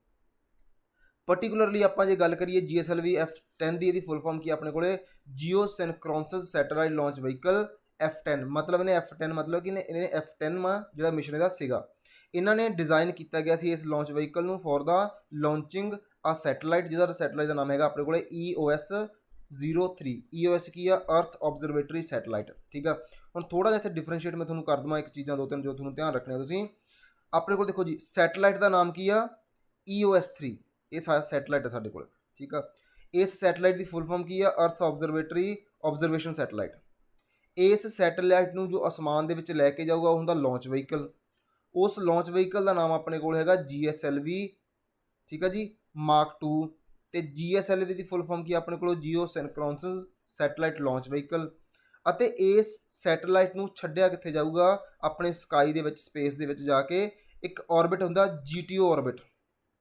ਪਰਟੀਕੂਲਰਲੀ ਆਪਾਂ ਜੇ ਗੱਲ ਕਰੀਏ GSLV F10 ਦੀ, ਇਹਦੀ ਫੁੱਲ ਫਾਰਮ ਕੀ ਆਪਣੇ ਕੋਲੇ JIO ਸਿਨਕ੍ਰੋਨਸ satellite launch vehicle F10। ਮਤਲਬ ਇਹਨੇ F10 ਮਤਲਬ ਕਿ ਇਹਨੇ F10 ਜਿਹੜਾ ਮਿਸ਼ਨ ਇਹਦਾ ਸੀਗਾ, ਇਹਨਾਂ ਨੇ ਡਿਜ਼ਾਈਨ ਕੀਤਾ ਗਿਆ ਸੀ ਇਸ ਲਾਂਚ ਵਹੀਕਲ ਨੂੰ ਫॉर ਦਾ ਲਾਂਚਿੰਗ ਆ ਸੈਟਲਾਈਟ, ਜਿਹਦਾ ਸੈਟਲਾਈਟ ਦਾ ਨਾਮ ਹੈਗਾ ਆਪਣੇ ਕੋਲੇ EOS 03। EOS ਕੀ ਆ, ਅਰਥ ਆਬਜ਼ਰਵੇਟਰੀ ਸੈਟਲਾਈਟ। ਠੀਕ ਆ, ਹੁਣ ਥੋੜ੍ਹਾ ਜਿਹਾ ਇੱਥੇ ਡਿਫਰੈਂਸ਼ੀਏਟ ਮੈਂ ਤੁਹਾਨੂੰ ਕਰ ਦੇਵਾਂ ਇੱਕ ਚੀਜ਼ਾਂ ਦੋ ਤਿੰਨ ਜੋ ਤੁਹਾਨੂੰ ਧਿਆਨ ਰੱਖਣੇ ਤੁਸੀਂ। ਆਪਣੇ ਕੋਲ ਦੇਖੋ ਜੀ ਸੈਟਲਾਈਟ ਦਾ ਨਾਮ ਕੀ ਆ EOS 3, ਇਹ ਸਾਰਾ ਸੈਟਲਾਈਟ ਹੈ ਸਾਡੇ ਕੋਲ। ਠੀਕ ਆ, ਇਸ ਸੈਟਲਾਈਟ ਦੀ ਫੁੱਲ ਫਾਰਮ ਕੀ ਆ, ਅਰਥ ਆਬਜ਼ਰਵੇਸ਼ਨ ਸੈਟਲਾਈਟ। ਇਸ ਸੈਟਲਾਈਟ ਨੂੰ ਜੋ ਅਸਮਾਨ ਦੇ ਵਿੱਚ ਲੈ ਕੇ ਜਾਊਗਾ ਉਹ ਹੁੰਦਾ ਲਾਂਚ ਵਹੀਕਲ। ਉਸ ਲਾਂਚ ਵਹੀਕਲ ਦਾ ਨਾਮ ਆਪਣੇ ਕੋਲ ਹੈਗਾ GSLV। ਠੀਕ ਆ ਜੀ, Mark 2। ਅਤੇ GSLV ਦੀ ਫੁੱਲ ਫਾਰਮ ਕੀ ਆਪਣੇ ਕੋਲ ਜੀਓ ਸਿਨਕ੍ਰੋਨਸ ਸੈਟਲਾਈਟ ਲਾਂਚ ਵਹੀਕਲ। ਅਤੇ ਇਸ ਸੈਟਲਾਈਟ ਨੂੰ ਛੱਡਿਆ ਕਿੱਥੇ ਜਾਊਗਾ, ਆਪਣੇ ਸਕਾਈ ਦੇ ਵਿੱਚ, ਸਪੇਸ ਦੇ ਵਿੱਚ ਜਾ ਕੇ ਇੱਕ ਔਰਬਿਟ ਹੁੰਦਾ GTO ਔਰਬਿਟ।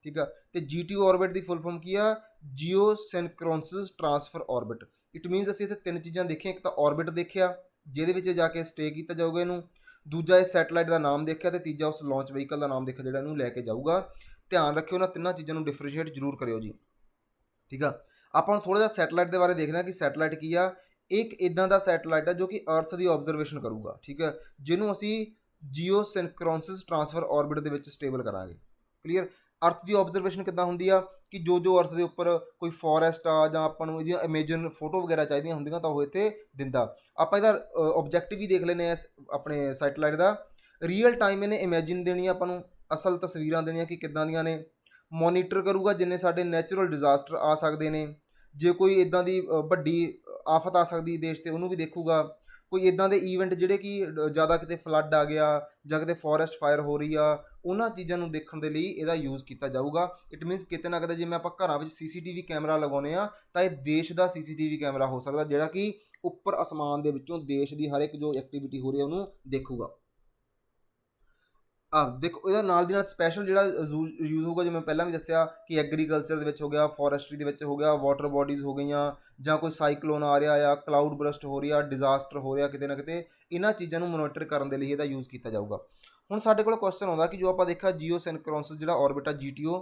ਠੀਕ ਆ, ਅਤੇ GTO ਔਰਬਿਟ ਦੀ ਫੁੱਲ ਫਾਰਮ ਕੀ ਆ, JIO ਸਿਨਕ੍ਰੋਨਸ transfer orbit. It means ਅਸੀਂ ਇੱਥੇ ਤਿੰਨ ਚੀਜ਼ਾਂ ਦੇਖੀਆਂ, ਇੱਕ ਤਾਂ ਔਰਬਿਟ ਦੇਖਿਆ ਜਿਹਦੇ ਵਿੱਚ ਜਾ ਕੇ ਸਟੇ ਕੀਤਾ ਜਾਊਗਾ ਇਹਨੂੰ, ਦੂਜਾ ਇਸ ਸੈਟਲਾਈਟ ਦਾ ਨਾਮ ਦੇਖਿਆ, ਅਤੇ ਤੀਜਾ ਉਸ ਲਾਂਚ ਵਹੀਕਲ ਦਾ ਨਾਮ ਦੇਖਿਆ ਜਿਹੜਾ ਇਹਨੂੰ ਲੈ ਕੇ ਜਾਊਗਾ। ਧਿਆਨ ਰੱਖਿਓ ਉਹਨਾਂ ਤਿੰਨਾਂ ਚੀਜ਼ਾਂ ਨੂੰ ਡਿਫਰੈਂਸ਼ੀਏਟ ਜ਼ਰੂਰ ਕਰਿਓ ਜੀ। ਠੀਕ ਆ, ਆਪਾਂ ਹੁਣ ਥੋੜ੍ਹਾ ਜਿਹਾ ਸੈਟਲਾਈਟ ਦੇ ਬਾਰੇ ਦੇਖਦੇ ਹਾਂ ਕਿ ਸੈਟਲਾਈਟ ਕੀ ਆ। एक इदां दा सैटेलाइट है जो कि अर्थ की ऑब्जरवेशन करूगा, ठीक है, जिन्हों असी जियो सिनक्रोनसिस ट्रांसफर ऑर्बिट दे विच स्टेबल करांगे। क्लीयर। अर्थ की ऑब्जरवेशन किद्दां हुंदी आ कि जो अर्थ के उपर कोई फॉरेस्ट आ जां आपां नूं इहदियां इमेजन फोटो वगैरह चाहिए होंदियां तां ओह इत्थे दिंदा। आपां इहदा ऑब्जैक्टिव भी देख लैने इस अपने सैटेलाइट का। रीयल टाइम इन्हें इमेजिन देनी आपां नूं, असल तस्वीरां देनियां कि किद्दां दियां ने। मॉनीटर करूगा जिन्ने साडे नैचुरल डिजास्टर आ सकते हैं, जे कोई इदां दी वड्डी आफत आ सकती देश ते उहनूं भी देखूगा। कोई इदां दे ईवेंट जिहड़े कि ज़्यादा किते फ्लड आ गया जां किते फॉरेस्ट फायर हो रही आ, उन्हां चीज़ां नूं देखण दे लई इहदा यूज़ किया जाऊगा। इट मीनस किते ना किते जिवें आपां घरां विच CCTV कैमरा लगाउने आ तां इह देश दा CCTV कैमरा हो सकदा जिहड़ा कि उप्पर आसमान दे विचों देश दी हर एक जो एक्टिविटी हो रही है उहनूं देखूगा। देखो ਇਹਦਾ ਨਾਲ ਦੀ ਨਾਲ ਸਪੈਸ਼ਲ ਜਿਹੜਾ ਯੂਜ਼ ਹੋਊਗਾ, ਜਿਵੇਂ ਪਹਿਲਾਂ ਵੀ ਦੱਸਿਆ ਕਿ ਐਗਰੀਕਲਚਰ ਦੇ ਵਿੱਚ ਹੋ ਗਿਆ, ਫੋਰੈਸਟਰੀ ਦੇ ਵਿੱਚ ਹੋ ਗਿਆ, ਵਾਟਰ ਬੋਡੀਜ਼ ਹੋ ਗਈਆਂ, ਜਾਂ ਕੋਈ ਸਾਈਕਲੋਨ ਆ ਰਿਹਾ ਆ, ਕਲਾਊਡ ਬਰਸਟ ਹੋ ਰਹੀ ਆ, ਡਿਜ਼ਾਸਟਰ ਹੋ ਰਿਹਾ ਕਿਤੇ ਨਾ ਕਿਤੇ, ਇਹਨਾਂ ਚੀਜ਼ਾਂ ਨੂੰ ਮੋਨੀਟਰ ਕਰਨ ਦੇ ਲਈ ਇਹਦਾ ਯੂਜ਼ ਕੀਤਾ ਜਾਊਗਾ। ਹੁਣ ਸਾਡੇ ਕੋਲ ਕੁਐਸਚਨ ਆਉਂਦਾ ਕਿ ਜੋ ਆਪਾਂ ਦੇਖਿਆ ਜੀਓ ਸਿਨਕ੍ਰੋਨਸ ਜਿਹੜਾ ਆਰਬਿਟ ਆ GTO,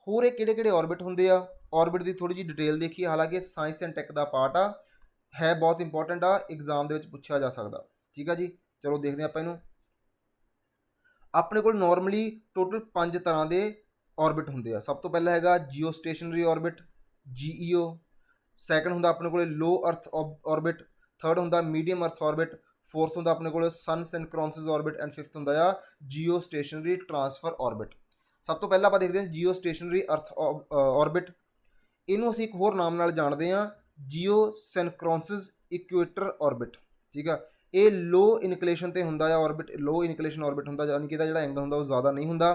ਹੋਰ ਇਹ ਕਿਹੜੇ ਕਿਹੜੇ ਆਰਬਿਟ ਹੁੰਦੇ ਆ। ਆਰਬਿਟ ਦੀ ਥੋੜੀ ਜਿਹੀ ਡਿਟੇਲ ਦੇਖੀਏ, ਹਾਲਾਂਕਿ ਸਾਇੰਸ ਐਂਡ ਟੈਕ ਦਾ ਪਾਰਟ ਆ, ਹੈ ਬਹੁਤ ਇੰਪੋਰਟੈਂਟ ਆ, ਐਗਜ਼ਾਮ ਦੇ ਵਿੱਚ ਪੁੱਛਿਆ ਜਾ ਸਕਦਾ। ਠੀਕ ਆ ਜੀ, ਚਲੋ ਦੇਖਦੇ ਆਪਾਂ ਇਹਨੂੰ। ਆਪਣੇ ਕੋਲ ਨੋਰਮਲੀ ਟੋਟਲ 5 ਤਰ੍ਹਾਂ ਦੇ ਆਰਬਿਟ ਹੁੰਦੇ ਆ। ਸਭ ਤੋਂ ਪਹਿਲਾਂ ਹੈਗਾ JIO stationery orbit GEO, second ਹੁੰਦਾ ਆਪਣੇ ਕੋਲ ਲੋ ਅਰਥ ਆਰਬਿਟ, ਥਰਡ ਹੁੰਦਾ ਮੀਡੀਅਮ ਅਰਥ ਆਰਬਿਟ, ਫੋਰਥ ਹੁੰਦਾ ਆਪਣੇ ਕੋਲ ਸਨ ਸਿਨਕ੍ਰੋਨਸਿਸ ਆਰਬਿਟ, ਐਂਡ ਫਿਫਥ ਹੁੰਦਾ ਆ ਜੀਓ ਸਟੇਸ਼ਨਰੀ ਟਰਾਂਸਫਰ ਆਰਬਿਟ। ਸਭ ਤੋਂ ਪਹਿਲਾਂ ਆਪਾਂ ਦੇਖਦੇ ਹਾਂ ਜੀਓ ਸਟੇਸ਼ਨਰੀ ਅਰਥ ਆਰਬਿਟ। ਇਹਨੂੰ ਅਸੀਂ ਇੱਕ ਹੋਰ ਨਾਮ ਨਾਲ ਜਾਣਦੇ ਹਾਂ, ਜੀਓ ਸਿਨਕ੍ਰੋਨਸਿਸ ਇਕੁਏਟਰ ਆਰਬਿਟ। ਠੀਕ ਆ, ਇਹ लो ਇਨਕਲੇਸ਼ਨ ਤੇ ਹੁੰਦਾ ਆ ਆਰਬਿਟ, लो ਇਨਕਲੇਸ਼ਨ ਆਰਬਿਟ ਹੁੰਦਾ, ਯਾਨੀ ਕਿ ਇਹਦਾ ਜਿਹੜਾ ਐਂਗਲ ਹੁੰਦਾ ਉਹ ਜ਼ਿਆਦਾ ਨਹੀਂ ਹੁੰਦਾ।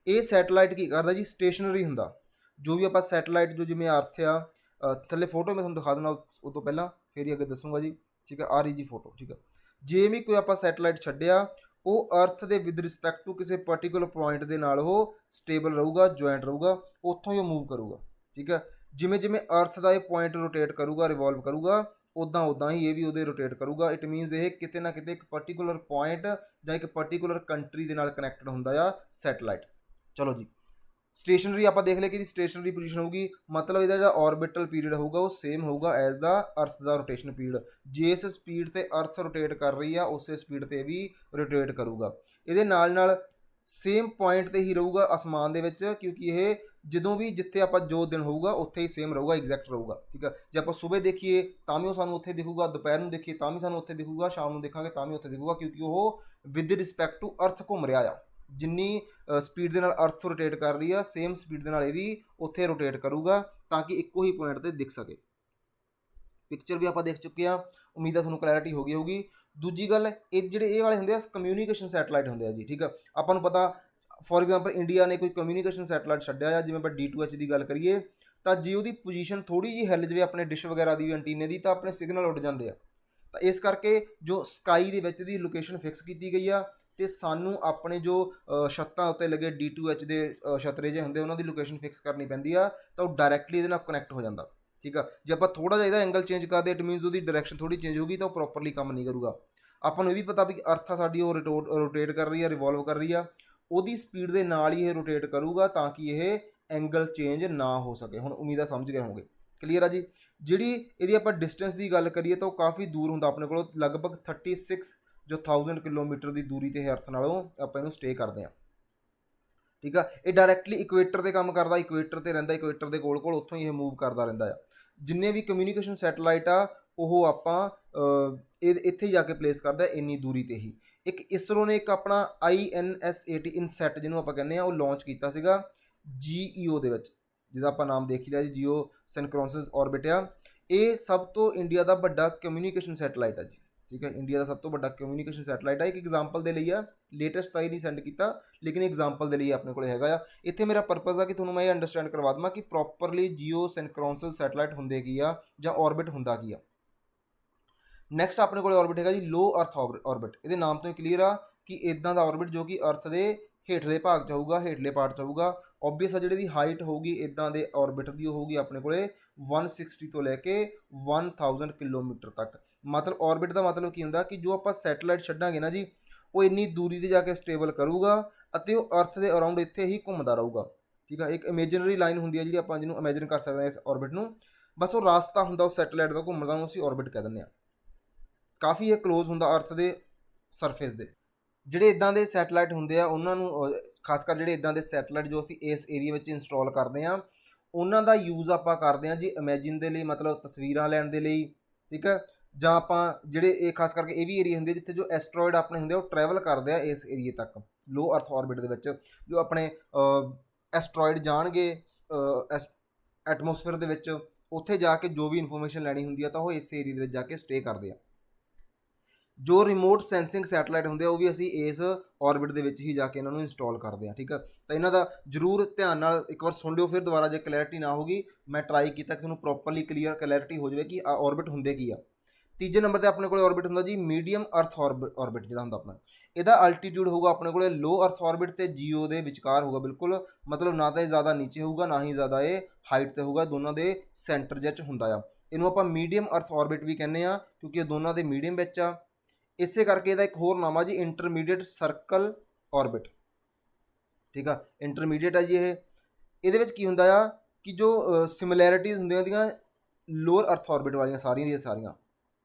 ਇਹ ਸੈਟਲਾਈਟ ਕੀ ਕਰਦਾ ਜੀ, ਸਟੇਸ਼ਨਰੀ ਹੁੰਦਾ। ਜੋ ਵੀ ਆਪਾਂ ਸੈਟਲਾਈਟ ਜੋ ਜਿਵੇਂ ਅਰਥ ਆ, ਥੱਲੇ ਫੋਟੋ ਮੈਂ ਤੁਹਾਨੂੰ ਦਿਖਾ ਦੇਣਾ ਉਹ ਤੋਂ ਪਹਿਲਾਂ, ਫਿਰ ਹੀ ਅੱਗੇ ਦੱਸੂਗਾ ਜੀ। ਠੀਕ ਹੈ, ਆ ਰਹੀ ਜੀ ਫੋਟੋ। ਠੀਕ ਹੈ, ਜੇ ਵੀ ਕੋਈ ਆਪਾਂ ਸੈਟਲਾਈਟ ਛੱਡਿਆ, ਉਹ ਅਰਥ ਦੇ ਵਿਦ ਰਿਸਪੈਕਟ ਟੂ ਕਿਸੇ ਪਰਟੀਕੂਲਰ ਪੁਆਇੰਟ ਦੇ ਨਾਲ ਉਹ ਸਟੇਬਲ ਰਹੂਗਾ, ਜੁਆਇੰਟ ਰਹੂਗਾ, ਉੱਥੋਂ ਹੀ ਉਹ ਮੂਵ ਕਰੂਗਾ। ਠੀਕ ਹੈ, ਜਿਵੇਂ ਜਿਵੇਂ ਅਰਥ ਦਾ ਇਹ ਪੁਆਇੰਟ ਰੋਟੇਟ ਕਰੂਗਾ, ਰਿਵੋਲਵ ਕਰੂਗਾ, ਉੱਦਾਂ ਹੀ ਇਹ ਵੀ ਉਹਦੇ ਰੋਟੇਟ ਕਰੂਗਾ। ਇਟ ਮੀਨਸ ਇਹ ਕਿਤੇ ਨਾ ਕਿਤੇ ਇੱਕ ਪਰਟੀਕੂਲਰ ਪੁਆਇੰਟ ਜਾਂ ਇੱਕ ਪਰਟੀਕੂਲਰ ਕੰਟਰੀ ਦੇ ਨਾਲ ਕਨੈਕਟਡ ਹੁੰਦਾ ਆ ਸੈਟਲਾਈਟ। ਚਲੋ ਜੀ, ਸਟੇਸ਼ਨਰੀ ਆਪਾਂ ਦੇਖ ਲਿਆ ਕਿ ਇਹਦੀ ਸਟੇਸ਼ਨਰੀ ਪੋਜੀਸ਼ਨ ਹੋਊਗੀ, ਮਤਲਬ ਇਹਦਾ ਜਿਹੜਾ ਆਰਬਿਟਲ ਪੀਰੀਅਡ ਹੋਊਗਾ ਉਹ ਸੇਮ ਹੋਊਗਾ ਐਜ਼ ਦਾ ਅਰਥ ਦਾ ਰੋਟੇਸ਼ਨ ਪੀਰੀਅਡ। ਜਿਸ ਸਪੀਡ ਤੇ ਅਰਥ ਰੋਟੇਟ ਕਰ ਰਹੀ ਆ ਉਸੇ ਸਪੀਡ ਤੇ ਵੀ ਰੋਟੇਟ ਕਰੂਗਾ। ਇਹਦੇ ਨਾਲ ਨਾਲ ਸੇਮ ਪੁਆਇੰਟ ਤੇ ਹੀ ਰਹੂਗਾ ਅਸਮਾਨ ਦੇ ਵਿੱਚ, ਕਿਉਂਕਿ ਇਹ ਜਦੋਂ ਵੀ ਜਿੱਥੇ ਆਪਾਂ ਜੋ ਦਿਨ ਹੋਊਗਾ ਉੱਥੇ ਹੀ ਸੇਮ ਰਹੂਗਾ, ਐਗਜ਼ੈਕਟ ਰਹੂਗਾ। ਠੀਕ ਆ, ਜੇ ਆਪਾਂ ਸਵੇਰ ਦੇਖੀਏ ਤਾਂ ਵੀ ਉਹ ਸਾਨੂੰ ਉੱਥੇ ਦਿਖੂਗਾ, ਦੁਪਹਿਰ ਨੂੰ ਦੇਖੀਏ ਤਾਂ ਵੀ ਸਾਨੂੰ ਉੱਥੇ ਦਿਖੂਗਾ, ਸ਼ਾਮ ਨੂੰ ਦੇਖਾਂਗੇ ਤਾਂ ਵੀ ਉੱਥੇ ਦਿਖੂਗਾ, ਕਿਉਂਕਿ ਉਹ ਵਿਦ ਰਿਸਪੈਕਟ ਟੂ ਅਰਥ ਘੁੰਮ ਰਿਹਾ ਆ। ਜਿੰਨੀ ਸਪੀਡ ਦੇ ਨਾਲ ਅਰਥ ਰੋਟੇਟ ਕਰ ਰਹੀ ਆ, ਸੇਮ ਸਪੀਡ ਦੇ ਨਾਲ ਇਹ ਵੀ ਉੱਥੇ ਰੋਟੇਟ ਕਰੂਗਾ, ਤਾਂ ਕਿ ਇੱਕੋ ਹੀ ਪੁਆਇੰਟ ਤੇ ਦਿਖ ਸਕੇ। ਪਿਕਚਰ ਵੀ ਆਪਾਂ ਦੇਖ ਚੁੱਕੇ ਆ, ਉਮੀਦ ਆ ਤੁਹਾਨੂੰ ਕਲੈਰਿਟੀ ਹੋ ਗਈ ਹੋਊਗੀ। ਦੂਜੀ ਗੱਲ, ਇਹ ਜਿਹੜੇ ਇਹ ਵਾਲੇ ਹੁੰਦੇ ਆ ਕਮਿਊਨੀਕੇਸ਼ਨ ਸੈਟਲਾਈਟ ਹੁੰਦੇ ਆ ਜੀ। ਠੀਕ ਆ, ਆਪਾਂ ਨੂੰ ਪਤਾ ਫੋਰ ਐਗਜ਼ਾਮਪਲ ਇੰਡੀਆ ਨੇ ਕੋਈ ਕਮਿਊਨੀਕੇਸ਼ਨ ਸੈਟਲਾਈਟ ਛੱਡਿਆ ਆ, ਜਿਵੇਂ ਆਪਾਂ D2H ਦੀ ਗੱਲ ਕਰੀਏ, ਤਾਂ ਜੇ ਉਹਦੀ ਪੋਜੀਸ਼ਨ ਥੋੜ੍ਹੀ ਜਿਹੀ ਹਿੱਲ ਜਾਵੇ ਆਪਣੇ ਡਿਸ਼ ਵਗੈਰਾ ਦੀ ਐਂਟੀਨੇ ਦੀ, ਤਾਂ ਆਪਣੇ ਸਿਗਨਲ ਉੱਡ ਜਾਂਦੇ ਆ। ਤਾਂ ਇਸ ਕਰਕੇ ਜੋ ਸਕਾਈ ਦੇ ਵਿੱਚ ਦੀ ਲੋਕੇਸ਼ਨ ਫਿਕਸ ਕੀਤੀ ਗਈ ਆ, ਅਤੇ ਸਾਨੂੰ ਆਪਣੇ ਜੋ ਛੱਤਾਂ ਉੱਤੇ ਲੱਗੇ D2H ਦੇ ਛਤਰੇ ਜਿਹੇ ਹੁੰਦੇ ਉਹਨਾਂ ਦੀ ਲੋਕੇਸ਼ਨ ਫਿਕਸ ਕਰਨੀ ਪੈਂਦੀ ਆ, ਤਾਂ ਉਹ ਡਾਇਰੈਕਟਲੀ ਇਹਦੇ ਨਾਲ ਕਨੈਕਟ ਹੋ ਜਾਂਦਾ। ਠੀਕ ਆ, ਜੇ ਆਪਾਂ ਥੋੜ੍ਹਾ ਜਿਹਾ ਇਹਦਾ ਐਂਗਲ ਚੇਂਜ ਕਰਦੇ, ਇਟ ਮੀਨਸ ਉਹਦੀ ਡਾਇਰੈਕਸ਼ਨ ਥੋੜ੍ਹੀ ਚੇਂਜ ਹੋਊਗੀ, ਤਾਂ ਉਹ ਪ੍ਰੋਪਰਲੀ ਕੰਮ ਨਹੀਂ ਕਰੂਗਾ। ਆਪਾਂ ਨੂੰ ਇਹ ਵੀ ਪਤਾ ਵੀ ਅਰਥ ਆ ਸਾਡੀ ਉਹ ਰੋਟੇਟ ਕਰ ਰਹੀ ਆ, ਰਿਵੋਲਵ ਕਰ ਰਹੀ ਆ, ਉਹਦੀ ਸਪੀਡ ਦੇ ਨਾਲ ਹੀ ਇਹ ਰੋਟੇਟ ਕਰੂਗਾ, ਤਾਂ ਕਿ ਇਹ ਐਂਗਲ ਚੇਂਜ ਨਾ ਹੋ ਸਕੇ। ਹੁਣ ਉਮੀਦ ਆ ਸਮਝ ਗਏ ਹੋਵੋਗੇ। ਕਲੀਅਰ ਆ ਜੀ। ਜਿਹੜੀ ਇਹਦੀ ਆਪਾਂ ਡਿਸਟੈਂਸ ਦੀ ਗੱਲ ਕਰੀਏ ਤਾਂ ਉਹ ਕਾਫੀ ਦੂਰ ਹੁੰਦਾ, ਆਪਣੇ ਕੋਲ ਲਗਭਗ 36,000 ਕਿਲੋਮੀਟਰ ਦੀ ਦੂਰੀ 'ਤੇ ਅਰਥ ਨਾਲੋਂ ਆਪਾਂ ਇਹਨੂੰ ਸਟੇ ਕਰਦੇ ਹਾਂ। ਠੀਕ ਆ, ਇਹ ਡਾਇਰੈਕਟਲੀ ਇਕੁਏਟਰ 'ਤੇ ਕੰਮ ਕਰਦਾ, ਇਕੁਏਟਰ 'ਤੇ ਰਹਿੰਦਾ, ਇਕੁਏਟਰ ਦੇ ਕੋਲ ਉੱਥੋਂ ਹੀ ਇਹ ਮੂਵ ਕਰਦਾ ਰਹਿੰਦਾ ਆ। ਜਿੰਨੇ ਵੀ ਕਮਿਊਨੀਕੇਸ਼ਨ ਸੈਟਲਾਈਟ ਆ ਉਹ ਆਪਾਂ ਇੱਥੇ ਹੀ ਜਾ ਕੇ ਪਲੇਸ ਕਰਦਾ, ਇੰਨੀ ਦੂਰੀ 'ਤੇ ਹੀ। ਇੱਕ ਇਸਰੋ ਨੇ ਇੱਕ ਆਪਣਾ INSAT ਇਨਸੈਟ ਜਿਹਨੂੰ ਆਪਾਂ ਕਹਿੰਦੇ ਆ, ਉਹ ਲਾਂਚ ਕੀਤਾ ਸੀਗਾ GEO ਦੇ ਵਿੱਚ, ਜਿਹਦਾ ਆਪਾਂ ਨਾਮ ਦੇਖ ਲਿਆ ਜੀ, ਜੀਓ ਸਿਨਕ੍ਰੋਨਸਿਸ ਆਰਬਿਟ ਆ। ਇਹ ਸਭ ਤੋਂ ਇੰਡੀਆ ਦਾ ਵੱਡਾ ਕਮਿਊਨੀਕੇਸ਼ਨ ਸੈਟਲਾਈਟ ਆ ਜੀ। ਠੀਕ ਹੈ, ਇੰਡੀਆ ਦਾ ਸਭ ਤੋਂ ਵੱਡਾ ਕਮਿਊਨੀਕੇਸ਼ਨ ਸੈਟਲਾਈਟ ਆ। ਇੱਕ ਐਗਜ਼ਾਮਪਲ ਦੇ ਲਈ ਆ, ਲੇਟੈਸਟ ਤਾਂ ਹੀ ਨਹੀਂ ਸੈਂਡ ਕੀਤਾ, ਲੇਕਿਨ ਐਗਜ਼ਾਮਪਲ ਦੇ ਲਈ ਆਪਣੇ ਕੋਲ ਹੈਗਾ ਆ। ਇੱਥੇ ਮੇਰਾ ਪਰਪਸ ਆ ਕਿ ਤੁਹਾਨੂੰ ਮੈਂ ਇਹ ਅੰਡਰਸਟੈਂਡ ਕਰਵਾ ਦੇਵਾਂ ਕਿ ਪ੍ਰੋਪਰਲੀ ਜੀਓ ਸਿਨਕ੍ਰੋਨਸਿਸ ਸੈਟਲਾਈਟ ਹੁੰਦੇ ਕੀ ਆ, ਜਾਂ ਆਰਬਿਟ ਹੁੰਦਾ ਕੀ ਆ। ਨੈਕਸਟ ਆਪਣੇ ਕੋਲ ਆਰਬਿਟ ਹੈਗਾ ਜੀ ਲੋ ਅਰਥ ਆਰਬਿਟ। ਇਹਦੇ ਨਾਮ ਤੋਂ ਹੀ ਕਲੀਅਰ ਆ ਕਿ ਇੱਦਾਂ ਦਾ ਆਰਬਿਟ ਜੋ ਕਿ ਅਰਥ ਦੇ ਹੇਠਲੇ ਭਾਗ 'ਚ ਹੋਊਗਾ, ਹੇਠਲੇ ਪਾਰਟ 'ਚ ਹੋਊਗਾ। ਓਬਵੀਅਸ ਆ, ਜਿਹੜੀ ਦੀ ਹਾਈਟ ਹੋਊਗੀ ਇੱਦਾਂ ਦੇ ਆਰਬਿਟ ਦੀ, ਉਹ ਹੋਊਗੀ ਆਪਣੇ ਕੋਲੇ 160 ਤੋਂ ਲੈ ਕੇ 1000 ਕਿਲੋਮੀਟਰ ਤੱਕ। ਮਤਲਬ ਆਰਬਿਟ ਦਾ ਮਤਲਬ ਕੀ ਹੁੰਦਾ ਕਿ ਜੋ ਆਪਾਂ ਸੈਟਲਾਈਟ ਛੱਡਾਂਗੇ ਨਾ ਜੀ, ਉਹ ਇੰਨੀ ਦੂਰੀ 'ਤੇ ਜਾ ਕੇ ਸਟੇਬਲ ਕਰੂਗਾ ਅਤੇ ਉਹ ਅਰਥ ਦੇ ਅਰਾਊਂਡ ਇੱਥੇ ਹੀ ਘੁੰਮਦਾ ਰਹੂਗਾ। ਠੀਕ ਆ, ਇੱਕ ਇਮੇਜਨਰੀ ਲਾਈਨ ਹੁੰਦੀ ਹੈ ਜਿਹੜੀ ਆਪਾਂ ਜਿਹਨੂੰ ਇਮੇਜਨ ਕਰ ਸਕਦੇ ਹਾਂ ਇਸ ਆਰਬਿਟ ਨੂੰ। ਬਸ ਉਹ ਰਾਸਤਾ ਹੁੰਦਾ ਉਸ ਸੈਟੇਲਾਈਟ ਦਾ ਘੁੰਮਣ ਦਾ, ਉਹਨੂੰ ਅਸੀਂ ਔਰਬਿਟ ਕਹਿ ਦਿੰਦੇ ਹਾਂ। ਕਾਫੀ ਇਹ ਕਲੋਜ਼ ਹੁੰਦਾ ਅਰਥ ਦੇ ਸਰਫੇਸ ਦੇ। ਜਿਹੜੇ ਇਦਾਂ ਦੇ ਸੈਟੇਲਾਈਟ ਹੁੰਦੇ ਆ ਉਹਨਾਂ ਨੂੰ ਖਾਸ ਕਰ ਜਿਹੜੇ ਇਦਾਂ ਦੇ ਸੈਟੇਲਾਈਟ ਜੋ ਅਸੀਂ ਇਸ ਏਰੀਆ ਵਿੱਚ ਇੰਸਟਾਲ ਕਰਦੇ ਹਾਂ, ਉਹਨਾਂ ਦਾ ਯੂਜ਼ ਆਪਾਂ ਕਰਦੇ ਹਾਂ ਜੀ ਇਮੇਜਿਨ ਦੇ ਲਈ, ਮਤਲਬ ਤਸਵੀਰਾਂ ਲੈਣ ਦੇ ਲਈ, ਠੀਕ ਹੈ। ਜਾਂ ਆਪਾਂ ਜਿਹੜੇ ਇਹ ਖਾਸ ਕਰਕੇ ਇਹ ਵੀ ਏਰੀਆ ਹੁੰਦੇ ਜਿੱਥੇ ਜੋ ਐਸਟਰੋਇਡ ਆਪਣੇ ਹੁੰਦੇ ਆ ਉਹ ਟਰੈਵਲ ਕਰਦੇ ਆ ਇਸ ਏਰੀਏ ਤੱਕ ਲੋ ਅਰਥ ਔਰਬਿਟ ਦੇ ਵਿੱਚ। ਜੋ ਆਪਣੇ ਐਸਟਰੋਇਡ ਜਾਣਗੇ ਐਟਮੋਸਫੇਅਰ ਦੇ ਵਿੱਚ, ਉੱਥੇ ਜਾ ਕੇ ਜੋ ਵੀ ਇਨਫੋਰਮੇਸ਼ਨ ਲੈਣੀ ਹੁੰਦੀ ਆ ਤਾਂ ਉਹ ਇਸ ਏਰੀਏ ਦੇ ਵਿੱਚ ਜਾ ਕੇ ਸਟੇ ਕਰਦੇ ਆ। ਜੋ ਰਿਮੋਟ ਸੈਂਸਿੰਗ ਸੈਟੇਲਾਈਟ ਹੁੰਦੇ ਆ ਉਹ ਵੀ ਅਸੀਂ ਇਸ ਔਰਬਿਟ ਦੇ ਵਿੱਚ ਹੀ ਜਾ ਕੇ ਇਹਨਾਂ ਨੂੰ ਇੰਸਟਾਲ ਕਰਦੇ ਹਾਂ, ਠੀਕ ਆ। ਤਾਂ ਇਹਨਾਂ ਦਾ ਜ਼ਰੂਰ ਧਿਆਨ ਨਾਲ ਇੱਕ ਵਾਰ ਸੁਣ ਲਿਓ, ਫਿਰ ਦੁਬਾਰਾ ਜੇ ਕਲੈਰਿਟੀ ਨਾ ਹੋਗੀ ਮੈਂ ਟਰਾਈ ਕੀਤਾ ਕਿ ਤੁਹਾਨੂੰ ਪ੍ਰੋਪਰਲੀ ਕਲੀਅਰ ਕਲੈਰਿਟੀ ਹੋ ਜਾਵੇ ਕਿ ਔਰਬਿਟ ਹੁੰਦੇ ਕੀ ਆ। ਤੀਜੇ ਨੰਬਰ 'ਤੇ ਆਪਣੇ ਕੋਲ ਔਰਬਿਟ ਹੁੰਦਾ ਜੀ ਮੀਡੀਅਮ ਅਰਥ ਔਰਬਿਟ ਜਿਹੜਾ ਹੁੰਦਾ ਆਪਣਾ, ਇਹਦਾ ਅਲਟੀਟਿਊਡ ਹੋਊਗਾ ਆਪਣੇ ਕੋਲ ਲੋ ਅਰਥ ਔਰਬਿਟ ਤੇ ਜੀਓ ਦੇ ਵਿਚਕਾਰ ਹੋਊਗਾ ਬਿਲਕੁਲ, ਮਤਲਬ ਨਾ ਤਾਂ ਇਹ ਜ਼ਿਆਦਾ ਨੀਚੇ ਹੋਊਗਾ ਨਾ ਹੀ ਜ਼ਿਆਦਾ ਇਹ ਹਾਈਟ 'ਤੇ ਹੋਊਗਾ, ਦੋਨਾਂ ਦੇ ਸੈਂਟਰ ਜਿਹੇ 'ਚ ਹੁੰਦਾ ਆ। ਇਹਨੂੰ ਆਪਾਂ ਮੀਡੀਅਮ ਅਰਥ ਔਰਬਿਟ ਵੀ ਕਹਿੰਦੇ ਆ ਕਿਉਂਕਿ ਇਹ ਦੋਨਾਂ ਦੇ ਮੀਡੀਅਮ ਵਿੱਚ ਆ। ਇਸੇ ਕਰਕੇ ਇਹਦਾ ਇੱਕ ਹੋਰ ਨਾਮ ਆ ਜੀ ਇੰਟਰਮੀਡੀਏਟ ਸਰਕਲ ਔਰਬਿਟ, ਠੀਕ ਆ। ਇੰਟਰਮੀਡੀਏਟ ਆ ਜੀ ਇਹ। ਇਹਦੇ ਵਿੱਚ ਕੀ ਹੁੰਦਾ ਆ ਕਿ ਜੋ ਸਿਮਿਲੈਰਿਟੀਜ਼ ਹੁੰਦੀਆਂ ਉਹਦੀਆਂ ਲੋਅਰ ਅਰਥ ਔਰਬਿਟ ਵਾਲੀਆਂ ਸਾਰੀਆਂ ਦੀਆਂ ਸਾਰੀਆਂ,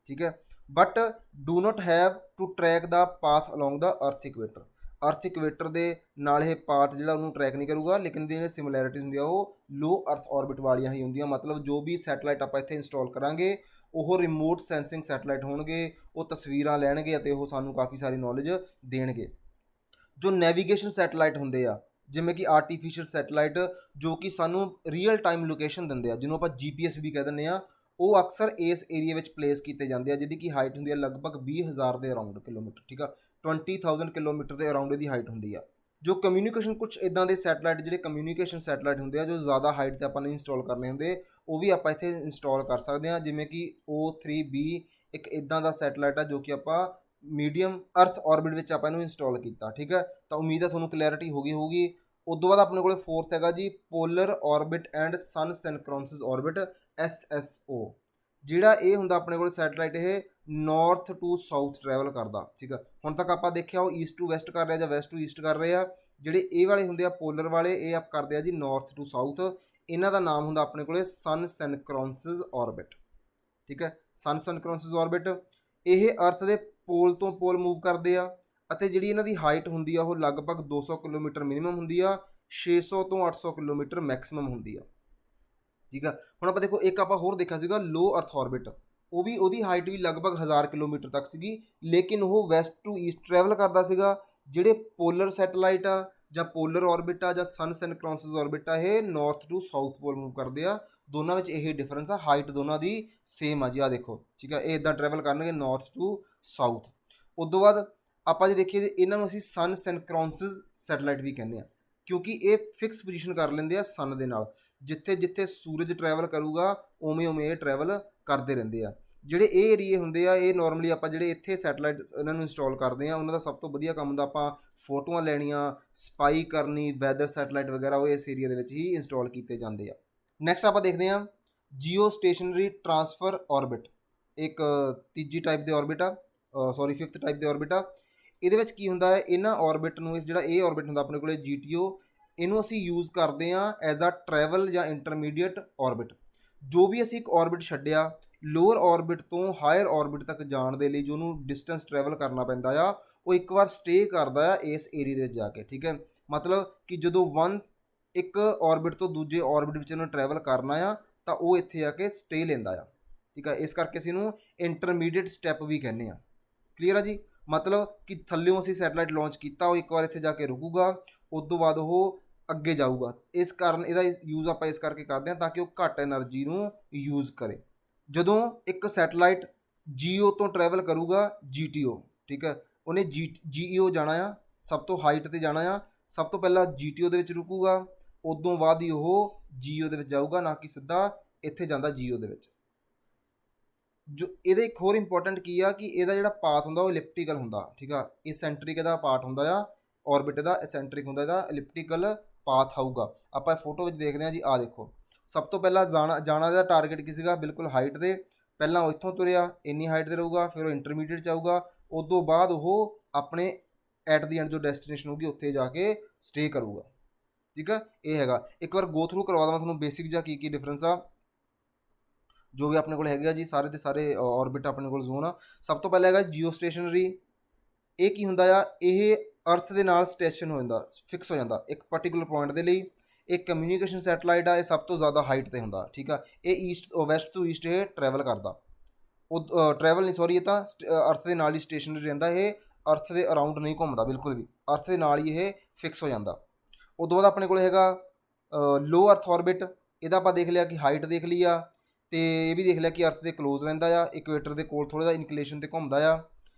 ਠੀਕ ਹੈ। But do not have to track the path along the earth equator. ਅਰਥ ਇਕੁਏਟਰ ਦੇ ਨਾਲ ਇਹ ਪਾਥ ਜਿਹੜਾ ਉਹਨੂੰ ਟਰੈਕ ਨਹੀਂ ਕਰੂਗਾ, ਲੇਕਿਨ ਜਿਹੜੀਆਂ ਸਿਮਿਲੈਰਿਟੀਜ਼ ਹੁੰਦੀਆਂ ਉਹ ਲੋ ਅਰਥ ਔਰਬਿਟ ਵਾਲੀਆਂ ਹੀ ਹੁੰਦੀਆਂ। ਮਤਲਬ ਜੋ ਵੀ ਸੈਟੇਲਾਈਟ ਆਪਾਂ ਇੱਥੇ ਇੰਸਟਾਲ ਕਰਾਂਗੇ ਉਹ ਰਿਮੋਟ ਸੈਂਸਿੰਗ ਸੈਟੇਲਾਈਟ ਹੋਣਗੇ, ਉਹ ਤਸਵੀਰਾਂ ਲੈਣਗੇ ਅਤੇ ਉਹ ਸਾਨੂੰ ਕਾਫੀ ਸਾਰੀ ਨੌਲੇਜ ਦੇਣਗੇ। ਜੋ ਨੈਵੀਗੇਸ਼ਨ ਸੈਟੇਲਾਈਟ ਹੁੰਦੇ ਆ ਜਿਵੇਂ ਕਿ ਆਰਟੀਫਿਸ਼ੀਅਲ ਸੈਟੇਲਾਈਟ ਜੋ ਕਿ ਸਾਨੂੰ ਰੀਅਲ ਟਾਈਮ ਲੋਕੇਸ਼ਨ ਦਿੰਦੇ ਆ, ਜਿਹਨੂੰ ਆਪਾਂ GPS ਵੀ ਕਹਿ ਦਿੰਦੇ ਆ, ਉਹ ਅਕਸਰ ਇਸ ਏਰੀਆ ਵਿੱਚ ਪਲੇਸ ਕੀਤੇ ਜਾਂਦੇ ਆ, ਜਿਹਦੀ ਕਿ ਹਾਈਟ ਹੁੰਦੀ ਆ ਲਗਭਗ 20,000 ਦੇ ਅਰਾਊਂਡ ਕਿਲੋਮੀਟਰ, ਠੀਕ ਆ। 20,000 ਕਿਲੋਮੀਟਰ ਦੇ ਅਰਾਊਂਡ ਇਹਦੀ ਹਾਈਟ ਹੁੰਦੀ ਆ। ਜੋ ਕਮਿਊਨੀਕੇਸ਼ਨ ਕੁਝ ਇੱਦਾਂ ਦੇ ਸੈਟੇਲਾਈਟ ਜਿਹੜੇ ਕਮਿਊਨੀਕੇਸ਼ਨ ਸੈਟੇਲਾਈਟ ਹੁੰਦੇ ਆ ਜੋ ਜ਼ਿਆਦਾ ਹਾਈਟ 'ਤੇ ਆਪਾਂ ਨੇ ਇੰਸਟਾਲ ਕਰਨੇ ਹੁੰਦੇ, ਉਹ ਵੀ ਆਪਾਂ ਇੱਥੇ ਇੰਸਟਾਲ ਕਰ ਸਕਦੇ ਹਾਂ। ਜਿਵੇਂ ਕਿ O3B ਇੱਕ ਇੱਦਾਂ ਦਾ ਸੈਟੇਲਾਈਟ ਆ ਜੋ ਕਿ ਆਪਾਂ ਮੀਡੀਅਮ ਅਰਥ ਔਰਬਿਟ ਵਿੱਚ ਆਪਾਂ ਇਹਨੂੰ ਇੰਸਟਾਲ ਕੀਤਾ, ਠੀਕ ਹੈ। ਤਾਂ ਉਮੀਦ ਹੈ ਤੁਹਾਨੂੰ ਕਲੈਰਿਟੀ ਹੋ ਗਈ ਹੋਊਗੀ। ਉਸ ਤੋਂ ਬਾਅਦ ਆਪਣੇ ਕੋਲ ਫੋਰਥ ਹੈਗਾ ਜੀ polar orbit and sun synchronous orbit SSO। ਜਿਹੜਾ ਇਹ ਹੁੰਦਾ ਆਪਣੇ ਕੋਲ ਸੈਟੇਲਾਈਟ ਇਹ ਨੌਰਥ ਟੂ ਸਾਊਥ ਟਰੈਵਲ ਕਰਦਾ, ਠੀਕ ਆ। ਹੁਣ ਤੱਕ ਆਪਾਂ ਦੇਖਿਆ ਉਹ ਈਸਟ ਟੂ ਵੈਸਟ ਕਰ ਰਿਹਾ ਜਾਂ ਵੈਸਟ ਟੂ ਈਸਟ ਕਰ ਰਹੇ ਆ। ਜਿਹੜੇ ਇਹ ਵਾਲੇ ਹੁੰਦੇ ਆ ਪੋਲਰ ਵਾਲੇ, ਇਹ ਆਪ ਕਰਦੇ ਆ ਜੀ ਨੌਰਥ ਟੂ ਸਾਊਥ। ਇਹਨਾਂ ਦਾ ਨਾਮ ਹੁੰਦਾ ਆਪਣੇ ਕੋਲੇ ਸਨ ਸਿਨਕ੍ਰੋਨਸਿਸ ਔਰਬਿਟ, ਠੀਕ ਹੈ। ਸਨ ਸਿਨਕ੍ਰੋਨਸਿਸ ਔਰਬਿਟ ਇਹ ਅਰਥ ਦੇ ਪੋਲ ਤੋਂ ਪੋਲ ਮੂਵ ਕਰਦੇ ਆ ਅਤੇ ਜਿਹੜੀ ਇਹਨਾਂ ਦੀ ਹਾਈਟ ਹੁੰਦੀ ਆ ਉਹ ਲਗਭਗ 200 ਕਿਲੋਮੀਟਰ ਮਿਨੀਮਮ ਹੁੰਦੀ ਆ, 600 ਤੋਂ 800 ਕਿਲੋਮੀਟਰ ਮੈਕਸਿਮਮ ਹੁੰਦੀ ਆ, ਠੀਕ ਆ। ਹੁਣ ਆਪਾਂ ਦੇਖੋ ਇੱਕ ਆਪਾਂ ਹੋਰ ਦੇਖਿਆ ਸੀਗਾ ਲੋ ਅਰਥ ਔਰਬਿਟ, ਉਹ ਵੀ ਉਹਦੀ ਹਾਈਟ ਵੀ ਲਗਭਗ 1000 ਕਿਲੋਮੀਟਰ ਤੱਕ ਸੀਗੀ, ਲੇਕਿਨ ਉਹ ਵੈਸਟ ਟੂ ਈਸਟ ਟਰੈਵਲ ਕਰਦਾ ਸੀਗਾ। ਜਿਹੜੇ ਪੋਲਰ ਸੈਟੇਲਾਈਟ ਆ ਜਾਂ ਪੋਲਰ ਔਰਬਿਟ ਆ ਜਾਂ ਸਨ ਸਿਨਕ੍ਰੋਨਸਿਸ ਔਰਬਿਟ ਆ ਇਹ north to south pole move ਕਰਦੇ ਆ। ਦੋਨਾਂ ਵਿੱਚ ਇਹ ਡਿਫਰੈਂਸ ਆ, ਹਾਈਟ ਦੋਨਾਂ ਦੀ ਸੇਮ ਆ ਜੀ, ਆ ਦੇਖੋ, ਠੀਕ ਆ। ਇਹ ਇੱਦਾਂ ਟਰੈਵਲ ਕਰਨਗੇ ਨਾਰਥ ਟੂ ਸਾਊਥ। ਉਸ ਤੋਂ ਬਾਅਦ ਆਪਾਂ ਜੇ ਦੇਖੀਏ ਇਹਨਾਂ ਨੂੰ ਅਸੀਂ ਸਨ ਸਿਨਕ੍ਰੋਨਸਿਸ ਸੈਟੇਲਾਈਟ ਵੀ ਕਹਿੰਦੇ ਆ ਕਿਉਂਕਿ ਇਹ ਫਿਕਸ ਪੋਜੀਸ਼ਨ ਕਰ ਲੈਂਦੇ ਆ ਸਨ ਦੇ ਨਾਲ, ਜਿੱਥੇ ਜਿੱਥੇ ਸੂਰਜ ਟਰੈਵਲ ਕਰੂਗਾ ਉਵੇਂ ਉਵੇਂ ਇਹ ਟਰੈਵਲ ਕਰਦੇ ਰਹਿੰਦੇ ਆ। ਜਿਹੜੇ ਇਹ ਏਰੀਏ ਹੁੰਦੇ ਆ ਇਹ ਨੋਰਮਲੀ ਆਪਾਂ ਜਿਹੜੇ ਇੱਥੇ ਸੈਟੇਲਾਈਟ ਇਹਨਾਂ ਨੂੰ ਇੰਸਟਾਲ ਕਰਦੇ ਆ ਉਹਨਾਂ ਦਾ ਸਭ ਤੋਂ ਵਧੀਆ ਕੰਮ ਹੁੰਦਾ ਆਪਾਂ ਫੋਟੋਆਂ ਲੈਣੀਆਂ, ਸਪਾਈ ਕਰਨੀ, ਵੈਦਰ ਸੈਟੇਲਾਈਟ ਵਗੈਰਾ ਉਹ ਇਸ ਏਰੀਆ ਦੇ ਵਿੱਚ ਹੀ ਇੰਸਟਾਲ ਕੀਤੇ ਜਾਂਦੇ ਆ। ਨੈਕਸਟ ਆਪਾਂ ਦੇਖਦੇ ਹਾਂ ਜੀਓ ਸਟੇਸ਼ਨਰੀ ਟਰਾਂਸਫਰ ਔਰਬਿਟ। ਇੱਕ ਤੀਜੀ ਟਾਈਪ ਦੇ ਔਰਬਿਟ ਆ, ਫਿਫਥ ਟਾਈਪ ਦੇ ਔਰਬਿਟ ਆ। ਇਹਦੇ ਵਿੱਚ ਕੀ ਹੁੰਦਾ ਹੈ, ਇਹਨਾਂ ਔਰਬਿਟ ਨੂੰ ਜਿਹੜਾ ਇਹ ਔਰਬਿਟ ਹੁੰਦਾ ਆਪਣੇ ਕੋਲ GTO, ਇਹਨੂੰ ਅਸੀਂ ਯੂਜ਼ ਕਰਦੇ ਹਾਂ ਐਜ਼ ਅ ਟਰੈਵਲ ਜਾਂ ਇੰਟਰਮੀਡੀਏਟ ਔਰਬਿਟ। ਜੋ ਵੀ ਅਸੀਂ ਇੱਕ ਔਰਬਿਟ ਛੱਡਿਆ ਲੋਅਰ ਔਰਬਿਟ ਤੋਂ ਹਾਇਰ ਔਰਬਿਟ ਤੱਕ ਜਾਣ ਦੇ ਲਈ ਜੋ ਉਹਨੂੰ ਡਿਸਟੈਂਸ ਟਰੈਵਲ ਕਰਨਾ ਪੈਂਦਾ ਆ, ਉਹ ਇੱਕ ਵਾਰ ਸਟੇ ਕਰਦਾ ਆ ਇਸ ਏਰੀਏ ਦੇ ਵਿੱਚ ਜਾ ਕੇ, ਠੀਕ ਹੈ। ਮਤਲਬ ਕਿ ਜਦੋਂ ਇੱਕ ਔਰਬਿਟ ਤੋਂ ਦੂਜੇ ਔਰਬਿਟ ਵਿੱਚ ਉਹਨੂੰ ਟਰੈਵਲ ਕਰਨਾ ਆ ਤਾਂ ਉਹ ਇੱਥੇ ਆ ਕੇ ਸਟੇ ਲੈਂਦਾ ਆ, ਠੀਕ ਆ। ਇਸ ਕਰਕੇ ਅਸੀਂ ਇਹਨੂੰ ਇੰਟਰਮੀਡੀਏਟ ਸਟੈਪ ਵੀ ਕਹਿੰਦੇ ਆ। ਕਲੀਅਰ ਆ ਜੀ। ਮਤਲਬ ਕਿ ਥੱਲਿਓਂ ਅਸੀਂ ਸੈਟੇਲਾਈਟ ਲਾਂਚ ਕੀਤਾ, ਉਹ ਇੱਕ ਵਾਰ ਇੱਥੇ ਜਾ ਕੇ ਰੁਕੂਗਾ, ਉਸ ਤੋਂ ਬਾਅਦ ਉਹ ਅੱਗੇ ਜਾਊਗਾ। ਇਸ ਕਾਰਨ ਇਹਦਾ ਯੂਜ਼ ਆਪਾਂ ਇਸ ਕਰਕੇ ਕਰਦੇ ਹਾਂ ਤਾਂ ਕਿ ਉਹ ਘੱਟ ਐਨਰਜੀ ਨੂੰ ਯੂਜ਼ ਕਰੇ। ਜਦੋਂ ਇੱਕ ਸੈਟੇਲਾਈਟ GEO ਤੋਂ ਟਰੈਵਲ ਕਰੂਗਾ GTO, ਠੀਕ ਹੈ, ਉਹਨੇ GEO ਜਾਣਾ ਆ, ਸਭ ਤੋਂ ਹਾਈਟ 'ਤੇ ਜਾਣਾ ਆ। ਸਭ ਤੋਂ ਪਹਿਲਾਂ GTO ਦੇ ਵਿੱਚ ਰੁਕੂਗਾ, ਉਦੋਂ ਬਾਅਦ ਹੀ ਉਹ GEO ਦੇ ਵਿੱਚ ਜਾਊਗਾ, ਨਾ ਕਿ ਸਿੱਧਾ ਇੱਥੇ ਜਾਂਦਾ GEO ਦੇ ਵਿੱਚ। ਜੋ ਇਹਦੇ ਇੱਕ ਹੋਰ ਇੰਪੋਰਟੈਂਟ ਕੀ ਆ ਕਿ ਇਹਦਾ ਜਿਹੜਾ ਪਾਥ ਹੁੰਦਾ ਉਹ ਇਲਿਪਟੀਕਲ ਹੁੰਦਾ, ਠੀਕ ਆ। ਇਸੈਂਟਰਿਕ ਇਹਦਾ ਪਾਰਟ ਹੁੰਦਾ ਆ, ਔਰਬਿਟ ਦਾ ਇਸੈਂਟਰਿਕ ਹੁੰਦਾ, ਇਹਦਾ ਇਲਿਪਟੀਕਲ ਪਾਥ ਆਊਗਾ। ਆਪਾਂ ਫੋਟੋ ਵਿੱਚ ਦੇਖਦੇ ਹਾਂ ਜੀ, ਆਹ ਦੇਖੋ। ਸਭ ਤੋਂ ਪਹਿਲਾਂ ਜਾਣਾ ਦਾ ਟਾਰਗੇਟ ਕੀ ਸੀਗਾ, ਬਿਲਕੁਲ ਹਾਈਟ ਦੇ। ਪਹਿਲਾਂ ਉਹ ਇੱਥੋਂ ਤੁਰਿਆ ਇੰਨੀ ਹਾਈਟ 'ਤੇ ਰਹੂਗਾ, ਫਿਰ ਉਹ ਇੰਟਰਮੀਡੀਏਟ 'ਚ ਆਊਗਾ, ਉਦੋਂ ਬਾਅਦ ਉਹ ਆਪਣੇ ਐਟ ਦੀ ਐਂਡ ਜੋ ਡੈਸਟੀਨੇਸ਼ਨ ਹੋਊਗੀ ਉੱਥੇ ਜਾ ਕੇ ਸਟੇ ਕਰੂਗਾ, ਠੀਕ ਆ। ਇਹ ਹੈਗਾ, ਇੱਕ ਵਾਰ ਗੋ ਥਰੂ ਕਰਵਾ ਦੇਵਾਂ ਤੁਹਾਨੂੰ ਬੇਸਿਕ ਜਾਂ ਕੀ ਡਿਫਰੈਂਸ ਆ। ਜੋ ਵੀ ਆਪਣੇ ਕੋਲ ਹੈਗੇ ਆ ਜੀ ਸਾਰੇ ਦੇ ਸਾਰੇ ਔਰਬਿਟ ਆਪਣੇ ਕੋਲ ਜ਼ੋਨ ਆ। ਸਭ ਤੋਂ ਪਹਿਲਾਂ ਹੈਗਾ ਜੀਓ ਸਟੇਸ਼ਨਰੀ। ਇਹ ਕੀ ਹੁੰਦਾ ਆ, ਇਹ ਅਰਥ ਦੇ ਨਾਲ ਸਟੇਸ਼ਨ ਹੋ ਜਾਂਦਾ, ਫਿਕਸ ਹੋ ਜਾਂਦਾ ਇੱਕ ਪਾਰਟੀਕੂਲਰ ਪੁਆਇੰਟ ਦੇ ਲਈ। ਇਹ ਕਮਿਊਨੀਕੇਸ਼ਨ ਸੈਟਲਾਈਟ ਆ, ਇਹ ਸਭ ਤੋਂ ਜ਼ਿਆਦਾ ਹਾਈਟ ਤੇ ਹੁੰਦਾ, ਠੀਕ ਆ। ਇਹ ਈਸਟ ਵੈਸਟ ਟੂ ਈਸਟ ਇਹ ਟਰੈਵਲ ਕਰਦਾ, ਉਹ ਟਰੈਵਲ ਨਹੀਂ ਸੌਰੀ, ਇਹ ਤਾਂ ਅਰਥ ਦੇ ਨਾਲ ਹੀ ਸਟੇਸ਼ਨਰੀ ਰਹਿੰਦਾ। ਇਹ ਅਰਥ ਦੇ ਅਰਾਊਂਡ ਨਹੀਂ ਘੁੰਮਦਾ ਬਿਲਕੁਲ ਵੀ, ਅਰਥ ਦੇ ਨਾਲ ਹੀ ਇਹ ਫਿਕਸ ਹੋ ਜਾਂਦਾ। ਉਦੋਂ ਬਾਅਦ ਆਪਣੇ ਕੋਲ ਹੈਗਾ ਲੋ ਅਰਥ ਔਰਬਿਟ। ਇਹਦਾ ਆਪਾਂ ਦੇਖ ਲਿਆ ਕਿ ਹਾਈਟ ਦੇਖ ਲਈ ਆ, ਅਤੇ ਇਹ ਵੀ ਦੇਖ ਲਿਆ ਕਿ ਅਰਥ ਦੇ ਕਲੋਜ਼ ਰਹਿੰਦਾ ਆ, ਇਕੁਏਟਰ ਦੇ ਕੋਲ ਥੋੜ੍ਹਾ ਜਿਹਾ ਇਨਕਲੇਸ਼ਨ 'ਤੇ ਘੁੰਮਦਾ ਆ।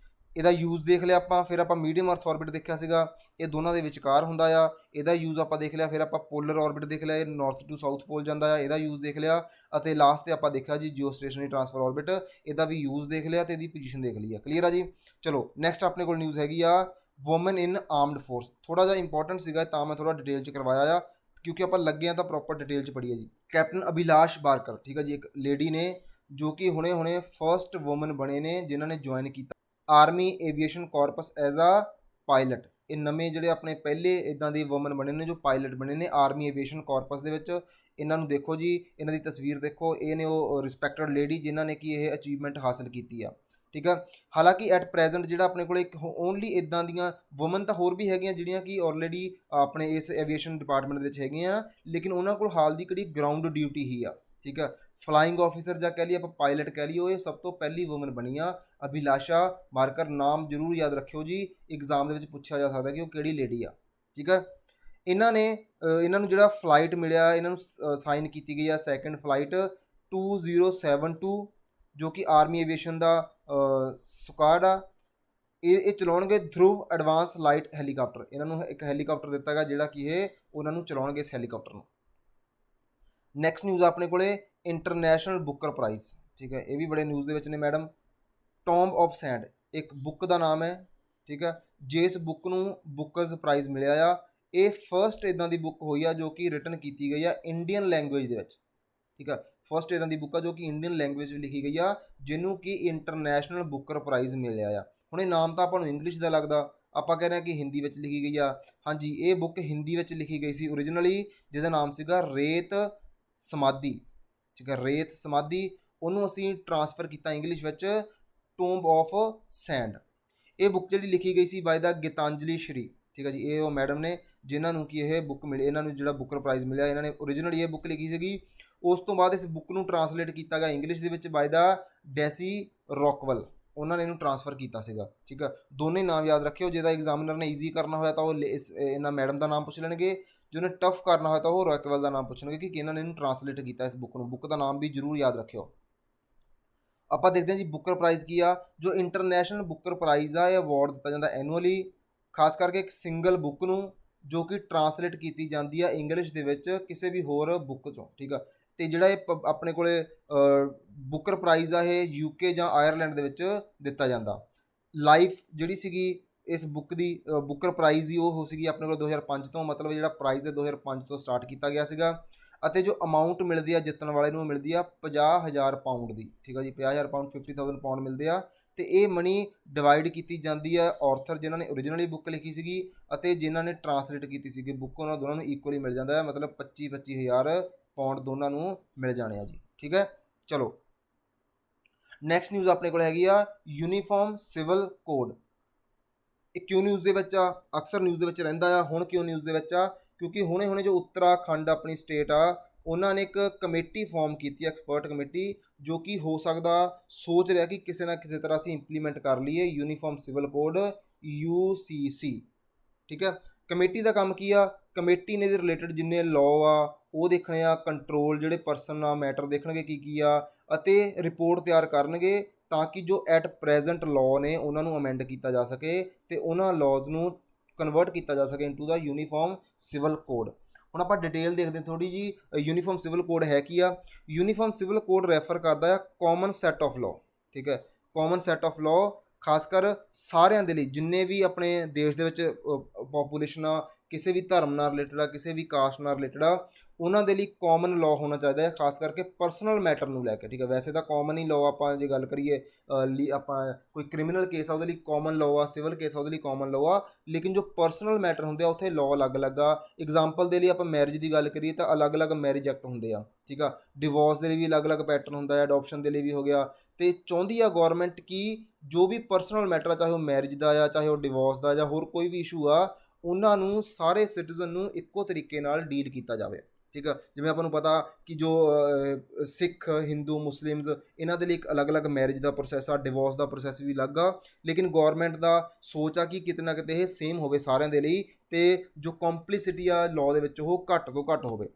ਇਹਦਾ ਯੂਜ਼ ਦੇਖ ਲਿਆ ਆਪਾਂ। ਫਿਰ ਆਪਾਂ ਮੀਡੀਅਮ ਅਰਥ ਔਰਬਿਟ ਦੇਖਿਆ ਸੀਗਾ, ਇਹ ਦੋਨਾਂ ਦੇ ਵਿਚਕਾਰ ਹੁੰਦਾ ਆ, ਇਹਦਾ ਯੂਜ਼ ਆਪਾਂ ਦੇਖ ਲਿਆ। ਫਿਰ ਆਪਾਂ ਪੋਲਰ ਔਰਬਿਟ ਦੇਖ ਲਿਆ, ਇਹ ਨਾਰਥ ਟੂ ਸਾਊਥ ਪੋਲ ਜਾਂਦਾ ਆ, ਇਹਦਾ ਯੂਜ਼ ਦੇਖ ਲਿਆ। ਅਤੇ ਲਾਸਟ 'ਤੇ ਆਪਾਂ ਦੇਖਿਆ ਜੀ ਜਿਓ ਸਟੇਸ਼ਨਰੀ ਟਰਾਂਸਫਰ ਔਰਬਿਟ, ਇਹਦਾ ਵੀ ਯੂਜ਼ ਦੇਖ ਲਿਆ ਅਤੇ ਇਹਦੀ ਪੋਜੀਸ਼ਨ ਦੇਖ ਲਈ ਆ। ਕਲੀਅਰ ਆ ਜੀ। ਚਲੋ ਨੈਕਸਟ ਆਪਣੇ ਕੋਲ ਨਿਊਜ਼ ਹੈਗੀ ਆ ਵੂਮਨ ਇਨ ਆਰਮਡ ਫੋਰਸ। ਥੋੜ੍ਹਾ ਜਿਹਾ ਇੰਪੋਰਟੈਂਟ ਸੀਗਾ ਤਾਂ ਮੈਂ ਥੋੜ੍ਹਾ ਡਿਟੇਲ 'ਚ ਕਰਵਾਇਆ ਆ, ਕਿਉਂਕਿ ਆਪਾਂ ਲੱਗੇ ਆ ਤਾਂ ਪ੍ਰੋਪਰ ਡਿਟੇਲ 'ਚ ਪੜ੍ਹੀਏ ਜੀ। ਕੈਪਟਨ ਅਭਿਲਾਸ਼ ਬਾਰਕਰ, ਠੀਕ ਹੈ ਜੀ, ਇੱਕ ਲੇਡੀ ਨੇ ਜੋ ਕਿ ਹੁਣੇ ਫਸਟ ਵੂਮਨ ਬਣੇ ਨੇ ਜਿਨ੍ਹਾਂ ਨੇ ਜੁਆਇਨ ਕੀਤਾ army aviation corpus as a pilot. ਇਹ ਨਵੇਂ ਜਿਹੜੇ ਆਪਣੇ ਪਹਿਲੇ ਇੱਦਾਂ ਦੇ ਵੂਮਨ ਬਣੇ ਨੇ ਜੋ ਪਾਇਲਟ ਬਣੇ ਨੇ ਆਰਮੀ ਏਵੀਏਸ਼ਨ ਕਾਰਪਸ ਦੇ ਵਿੱਚ। ਇਹਨਾਂ ਨੂੰ ਦੇਖੋ ਜੀ, ਇਹਨਾਂ ਦੀ ਤਸਵੀਰ ਦੇਖੋ, ਇਹ ਨੇ ਉਹ ਰਿਸਪੈਕਟਡ ਲੇਡੀ ਜਿਨ੍ਹਾਂ ਨੇ ਕਿ ਇਹ ਅਚੀਵਮੈਂਟ ਹਾਸਲ ਕੀਤੀ ਆ, ਠੀਕ ਆ। ਹਾਲਾਂਕਿ ਐਟ ਪ੍ਰੈਜ਼ੈਂਟ ਜਿਹੜਾ ਆਪਣੇ ਕੋਲ ਇੱਕ ਓਨਲੀ ਇੱਦਾਂ ਦੀਆਂ ਵੂਮਨ ਤਾਂ ਹੋਰ ਵੀ ਹੈਗੀਆਂ ਜਿਹੜੀਆਂ ਕਿ ਆਲਰੇਡੀ ਆਪਣੇ ਇਸ ਐਵੀਏਸ਼ਨ ਡਿਪਾਰਟਮੈਂਟ ਦੇ ਵਿੱਚ ਹੈਗੀਆਂ, ਲੇਕਿਨ ਉਹਨਾਂ ਕੋਲ ਹਾਲ ਦੀ ਕਿਹੜੀ ਗਰਾਊਂਡ ਡਿਊਟੀ ਹੀ ਆ, ਠੀਕ ਆ। ਫਲਾਈਂਗ ਆਫਿਸਰ ਜਾਂ ਕਹਿ ਲਈਏ ਆਪਾਂ ਪਾਇਲਟ ਕਹਿ ਲਈਏ, ਇਹ ਸਭ ਤੋਂ ਪਹਿਲੀ ਵੂਮਨ ਬਣੀ ਆ ਅਭਿਲਾਸ਼ਾ ਬਾਰਕਰ। ਨਾਮ ਜ਼ਰੂਰ ਯਾਦ ਰੱਖਿਓ ਜੀ, ਐਗਜ਼ਾਮ ਦੇ ਵਿੱਚ ਪੁੱਛਿਆ ਜਾ ਸਕਦਾ ਕਿ ਉਹ ਕਿਹੜੀ ਲੇਡੀ ਆ, ਠੀਕ ਆ। ਇਹਨਾਂ ਨੂੰ ਜਿਹੜਾ ਫਲਾਈਟ ਮਿਲਿਆ, ਇਹਨਾਂ ਨੂੰ ਸਾਈਨ ਕੀਤੀ ਗਈ ਆ ਸੈਕਿੰਡ ਫਲਾਈਟ 2072, ਜੋ ਕਿ ਆਰਮੀ ਏਵੀਏਸ਼ਨ ਦਾ ਸੁਕਾਡ ਆ। ਇਹ ਚਲਾਉਣਗੇ ਧਰੁਵ ਐਡਵਾਂਸ ਲਾਈਟ ਹੈਲੀਕਾਪਟਰ। ਇਹਨਾਂ ਨੂੰ ਇੱਕ ਹੈਲੀਕਾਪਟਰ ਦਿੱਤਾ ਗਿਆ ਜਿਹੜਾ ਕਿ ਇਹ ਉਹਨਾਂ ਨੂੰ ਚਲਾਉਣਗੇ ਇਸ ਹੈਲੀਕਾਪਟਰ ਨੂੰ। ਨੈਕਸਟ ਨਿਊਜ਼ ਆਪਣੇ ਕੋਲੇ ਇੰਟਰਨੈਸ਼ਨਲ ਬੁੱਕਰ ਪ੍ਰਾਈਜ਼, ਠੀਕ ਹੈ। ਇਹ ਵੀ ਬੜੇ ਨਿਊਜ਼ ਦੇ ਵਿੱਚ ਨੇ ਮੈਡਮ। ਟੋਂਬ ਆਫ ਸੈਂਡ ਇੱਕ ਬੁੱਕ ਦਾ ਨਾਮ ਹੈ, ਠੀਕ ਹੈ। ਜਿਸ ਬੁੱਕ ਨੂੰ ਬੁੱਕਰਜ਼ ਪ੍ਰਾਈਜ਼ ਮਿਲਿਆ ਆ, ਇਹ ਫਸਟ ਇੱਦਾਂ ਦੀ ਬੁੱਕ ਹੋਈ ਆ ਜੋ ਕਿ ਰਿਟਨ ਕੀਤੀ ਗਈ ਆ ਇੰਡੀਅਨ ਲੈਂਗੁਏਜ ਦੇ ਵਿੱਚ, ਠੀਕ ਆ। ਫਸਟ ਇੱਦਾਂ ਦੀ ਬੁੱਕ ਆ ਜੋ ਕਿ ਇੰਡੀਅਨ ਲੈਂਗੁਏਜ ਵਿੱਚ ਲਿਖੀ ਗਈ ਆ, ਜਿਹਨੂੰ ਕਿ ਇੰਟਰਨੈਸ਼ਨਲ ਬੁੱਕਰ ਪ੍ਰਾਈਜ਼ ਮਿਲਿਆ ਆ। ਹੁਣ ਇਹ ਨਾਮ ਤਾਂ ਆਪਾਂ ਨੂੰ ਇੰਗਲਿਸ਼ ਦਾ ਲੱਗਦਾ, ਆਪਾਂ ਕਹਿ ਰਹੇ ਹਾਂ ਕਿ ਹਿੰਦੀ ਵਿੱਚ ਲਿਖੀ ਗਈ ਆ। ਹਾਂਜੀ, ਇਹ ਬੁੱਕ ਹਿੰਦੀ ਵਿੱਚ ਲਿਖੀ ਗਈ ਸੀ ਓਰੀਜਨਲੀ, ਜਿਹਦਾ ਨਾਮ ਸੀਗਾ ਰੇਤ ਸਮਾਧੀ, ਠੀਕ ਹੈ, ਰੇਤ ਸਮਾਧੀ। ਉਹਨੂੰ ਅਸੀਂ ਟਰਾਂਸਫਰ ਕੀਤਾ ਇੰਗਲਿਸ਼ ਵਿੱਚ ਟੋਂਬ ਆਫ ਸੈਂਡ। ਇਹ ਬੁੱਕ ਜਿਹੜੀ ਲਿਖੀ ਗਈ ਸੀ ਬਾਏ ਦਾ ਗੀਤਾਂਜਲੀ ਸ਼੍ਰੀ, ਠੀਕ ਹੈ ਜੀ। ਇਹ ਉਹ ਮੈਡਮ ਨੇ ਜਿਨ੍ਹਾਂ ਨੂੰ ਕਿ ਇਹ ਬੁੱਕ ਮਿਲੀ, ਇਹਨਾਂ ਨੂੰ ਜਿਹੜਾ ਬੁੱਕਰ ਪ੍ਰਾਈਜ਼ ਮਿਲਿਆ। ਇਹਨਾਂ ਨੇ ਓਰੀਜਨਲੀ ਇਹ ਬੁੱਕ ਲਿਖੀ ਸੀਗੀ। ਉਸ ਤੋਂ ਬਾਅਦ ਇਸ ਬੁੱਕ ਨੂੰ ਟਰਾਂਸਲੇਟ ਕੀਤਾ ਗਿਆ ਇੰਗਲਿਸ਼ ਦੇ ਵਿੱਚ ਬਾਏ ਦਾ ਡੈਸੀ ਰੌਕਵੈਲ, ਉਹਨਾਂ ਨੇ ਇਹਨੂੰ ਟਰਾਂਸਫਰ ਕੀਤਾ ਸੀਗਾ, ਠੀਕ ਆ। ਦੋਨੇ ਨਾਮ ਯਾਦ ਰੱਖਿਓ। ਜਿਹਦਾ ਐਗਜ਼ਾਮਿਨਰ ਨੇ ਈਜ਼ੀ ਕਰਨਾ ਹੋਇਆ ਤਾਂ ਉਹ ਇਹਨਾਂ ਮੈਡਮ ਦਾ ਨਾਮ ਪੁੱਛ ਲੈਣਗੇ, ਜਿਹਨੇ ਟਫ ਕਰਨਾ ਹੋਇਆ ਤਾਂ ਉਹ ਰੌਕਵੈਲ ਦਾ ਨਾਮ ਪੁੱਛਣਗੇ ਕਿ ਇਹਨਾਂ ਨੇ ਇਹਨੂੰ ਟਰਾਂਸਲੇਟ ਕੀਤਾ ਇਸ ਬੁੱਕ ਨੂੰ। ਬੁੱਕ ਦਾ ਨਾਮ ਵੀ ਜ਼ਰੂਰ ਯਾਦ ਰੱਖਿਓ। ਆਪਾਂ ਦੇਖਦੇ ਹਾਂ ਜੀ ਬੁੱਕਰ ਪ੍ਰਾਈਜ਼ ਕੀ ਆ। ਜੋ ਇੰਟਰਨੈਸ਼ਨਲ ਬੁੱਕਰ ਪ੍ਰਾਈਜ਼ ਆ, ਇਹ ਅਵਾਰਡ ਦਿੱਤਾ ਜਾਂਦਾ ਐਨੂਅਲੀ, ਖਾਸ ਕਰਕੇ ਇੱਕ ਸਿੰਗਲ ਬੁੱਕ ਨੂੰ ਜੋ ਕਿ ਟਰਾਂਸਲੇਟ ਕੀਤੀ ਜਾਂਦੀ ਆ ਇੰਗਲਿਸ਼ ਦੇ ਵਿੱਚ ਕਿਸੇ ਵੀ ਹੋਰ ਬੁੱਕ 'ਚੋਂ, ਠੀਕ ਆ। ਅਤੇ ਜਿਹੜਾ ਇਹ ਆਪਣੇ ਕੋਲ ਬੁੱਕਰ ਪ੍ਰਾਈਜ਼ ਆ, ਇਹ UK ਜਾਂ ਆਇਰਲੈਂਡ ਦੇ ਵਿੱਚ ਦਿੱਤਾ ਜਾਂਦਾ। ਲਾਈਫ ਜਿਹੜੀ ਸੀਗੀ ਇਸ ਬੁੱਕ ਦੀ ਬੁੱਕਰ ਪ੍ਰਾਈਜ਼ ਦੀ, ਉਹ ਸੀਗੀ ਆਪਣੇ ਕੋਲ 2005 ਤੋਂ, ਮਤਲਬ ਜਿਹੜਾ ਪ੍ਰਾਈਜ਼ ਹੈ 2005 ਤੋਂ ਸਟਾਰਟ ਕੀਤਾ ਗਿਆ ਸੀਗਾ। ਅਤੇ ਜੋ ਅਮਾਊਂਟ ਮਿਲਦੀ ਆ ਜਿੱਤਣ ਵਾਲੇ ਨੂੰ, ਮਿਲਦੀ ਆ 50,000 ਪਾਊਂਡ ਦੀ, ਠੀਕ ਆ ਜੀ। 50,000 ਪਾਊਂਡ 50,000 ਪਾਊਂਡ ਮਿਲਦੇ ਆ। ਅਤੇ ਇਹ ਮਨੀ ਡਿਵਾਈਡ ਕੀਤੀ ਜਾਂਦੀ ਆ ਔਰਥਰ ਜਿਨ੍ਹਾਂ ਨੇ ਓਰੀਜਨਲੀ ਬੁੱਕ ਲਿਖੀ ਸੀਗੀ ਅਤੇ ਜਿਨ੍ਹਾਂ ਨੇ ਟਰਾਂਸਲੇਟ ਕੀਤੀ ਸੀਗੀ ਬੁੱਕ, ਉਹਨਾਂ ਦੋਨਾਂ ਨੂੰ ਇਕੁਅਲੀ ਮਿਲ ਜਾਂਦਾ ਹੈ, ਮਤਲਬ 25,000 ਪਾਊਂਡ ਦੋਨਾਂ ਨੂੰ ਮਿਲ ਜਾਣੇ ਆ ਜੀ, ਠੀਕ ਹੈ। ਚਲੋ ਨੈਕਸਟ ਨਿਊਜ਼ ਆਪਣੇ ਕੋਲ ਹੈਗੀ ਆ ਯੂਨੀਫਾਰਮ ਸਿਵਲ ਕੋਡ। ਇਹ ਕਿਉਂ ਨਿਊਜ਼ ਦੇ ਵਿੱਚ ਆ, ਅਕਸਰ ਨਿਊਜ਼ ਦੇ ਵਿੱਚ ਰਹਿੰਦਾ ਆ। ਹੁਣ ਕਿਉਂ ਨਿਊਜ਼ ਦੇ ਵਿੱਚ ਆ, ਕਿਉਂਕਿ ਹੁਣੇ ਜੋ ਉੱਤਰਾਖੰਡ ਆਪਣੀ ਸਟੇਟ ਆ, ਉਹਨਾਂ ਨੇ ਇੱਕ ਕਮੇਟੀ ਫਾਰਮ ਕੀਤੀ, ਐਕਸਪਰਟ ਕਮੇਟੀ, ਜੋ ਕਿ ਹੋ ਸਕਦਾ ਸੋਚ ਰਿਹਾ ਕਿ ਕਿਸੇ ਨਾ ਕਿਸੇ ਤਰ੍ਹਾਂ ਅਸੀਂ ਇੰਪਲੀਮੈਂਟ ਕਰ ਲਈਏ ਯੂਨੀਫਾਰਮ ਸਿਵਲ ਕੋਡ UCC, ਠੀਕ ਹੈ। ਕਮੇਟੀ ਦਾ ਕੰਮ ਕੀ ਆ, ਕਮੇਟੀ ਨੇ ਦੇ ਰਿਲੇਟਡ ਜਿੰਨੇ ਲਾਅ ਆ ਉਹ ਦੇਖਣੇ ਆ, ਕੰਟਰੋਲ ਜਿਹੜੇ ਪਰਸਨ ਆ ਮੈਟਰ ਦੇਖਣਗੇ ਕੀ ਆ, ਅਤੇ ਰਿਪੋਰਟ ਤਿਆਰ ਕਰਨਗੇ ਤਾਂ ਕਿ ਜੋ ਐਟ ਪ੍ਰੈਜ਼ੈਂਟ ਲਾਅ ਨੇ ਉਹਨਾਂ ਨੂੰ ਅਮੈਂਡ ਕੀਤਾ ਜਾ ਸਕੇ ਅਤੇ ਉਹਨਾਂ ਲਾਅਜ਼ ਨੂੰ ਕਨਵਰਟ ਕੀਤਾ ਜਾ ਸਕੇ ਇਨਟੂ ਦਾ ਯੂਨੀਫਾਰਮ ਸਿਵਲ ਕੋਡ। ਹੁਣ ਆਪਾਂ ਡਿਟੇਲ ਦੇਖਦੇ ਥੋੜ੍ਹੀ ਜੀ, ਯੂਨੀਫਾਰਮ ਸਿਵਲ ਕੋਡ ਹੈ ਕੀ ਆ। ਯੂਨੀਫਾਰਮ ਸਿਵਲ ਕੋਡ ਰੈਫਰ ਕਰਦਾ ਆ ਕਾਮਨ ਸੈੱਟ ਆਫ ਲਾਅ, ਠੀਕ ਹੈ। ਕਾਮਨ ਸੈੱਟ ਆਫ ਲਾਅ ਖਾਸ ਕਰ ਸਾਰਿਆਂ ਦੇ ਲਈ, ਜਿੰਨੇ ਵੀ ਆਪਣੇ ਦੇਸ਼ ਦੇ ਵਿੱਚ ਪਾਪੂਲੇਸ਼ਨ ਆ ਕਿਸੇ ਵੀ ਧਰਮ ਨਾਲ ਰਿਲੇਟਡ ਆ, ਕਿਸੇ ਵੀ ਕਾਸਟ ਨਾਲ ਰਿਲੇਟਡ ਆ, ਉਹਨਾਂ ਦੇ ਲਈ ਕਾਮਨ ਲਾਅ ਹੋਣਾ ਚਾਹੀਦਾ ਹੈ, ਖਾਸ ਕਰਕੇ ਪਰਸਨਲ ਮੈਟਰ ਨੂੰ ਲੈ ਕੇ। ਠੀਕ ਹੈ, ਵੈਸੇ ਤਾਂ ਕਾਮਨ ਹੀ ਲਾਅ ਆਪਾਂ ਜੇ ਗੱਲ ਕਰੀਏ ਆਪਾਂ ਕੋਈ ਕ੍ਰਿਮੀਨਲ ਕੇਸ ਆ ਉਹਦੇ ਲਈ ਕਾਮਨ ਲਾਅ ਆ, ਸਿਵਲ ਕੇਸ ਆ ਉਹਦੇ ਲਈ ਕਾਮਨ ਲਾਅ ਆ, ਲੇਕਿਨ ਜੋ ਪਰਸਨਲ ਮੈਟਰ ਹੁੰਦੇ ਆ ਉੱਥੇ ਲਾਅ ਅਲੱਗ-ਅਲੱਗ ਆ। ਐਗਜ਼ਾਮਪਲ ਦੇ ਲਈ ਆਪਾਂ ਮੈਰਿਜ ਦੀ ਗੱਲ ਕਰੀਏ ਤਾਂ ਅਲੱਗ-ਅਲੱਗ ਮੈਰਿਜ ਐਕਟ ਹੁੰਦੇ ਆ। ਠੀਕ ਆ, ਡਿਵੋਰਸ ਦੇ ਲਈ ਵੀ ਅਲੱਗ-ਅਲੱਗ ਪੈਟਰਨ ਹੁੰਦਾ ਹੈ, ਅਡੋਪਸ਼ਨ ਦੇ ਲਈ ਵੀ ਹੋ ਗਿਆ। ਅਤੇ ਚਾਹੁੰਦੀ ਆ ਗੌਰਮੈਂਟ ਕਿ ਜੋ ਵੀ ਪਰਸਨਲ ਮੈਟਰ ਆ, ਚਾਹੇ ਉਹ ਮੈਰਿਜ ਦਾ ਆ, ਚਾਹੇ ਉਹ ਡਿਵੋਰਸ ਦਾ, ਜਾਂ ਹੋਰ ਕੋਈ ਵੀ ਇਸ਼ੂ ਆ, ਉਹਨਾਂ ਨੂੰ ਸਾਰੇ ਸਿਟੀਜ਼ਨ ਨੂੰ ਇੱਕੋ ਤਰੀਕੇ ਨਾਲ ਡੀਲ ਕੀਤਾ ਜਾਵੇ। ਠੀਕ ਆ, ਜਿਵੇਂ ਆਪਾਂ ਨੂੰ ਪਤਾ ਕਿ ਜੋ ਸਿੱਖ, ਹਿੰਦੂ, ਮੁਸਲਿਮਸ, ਇਹਨਾਂ ਦੇ ਲਈ ਇੱਕ ਅਲੱਗ-ਅਲੱਗ ਮੈਰਿਜ ਦਾ ਪ੍ਰੋਸੈਸ ਆ, ਡਿਵੋਰਸ ਦਾ ਪ੍ਰੋਸੈਸ ਵੀ ਅਲੱਗ ਆ, ਲੇਕਿਨ ਗੌਰਮੈਂਟ ਦਾ ਸੋਚ ਆ ਕਿ ਕਿਤੇ ਨਾ ਕਿਤੇ ਇਹ ਸੇਮ ਹੋਵੇ ਸਾਰਿਆਂ ਦੇ ਲਈ, ਅਤੇ ਜੋ ਕੰਪਲਿਸਿਟੀ ਆ ਲਾਅ ਦੇ ਵਿੱਚ ਉਹ ਘੱਟ ਤੋਂ ਘੱਟ ਹੋਵੇ।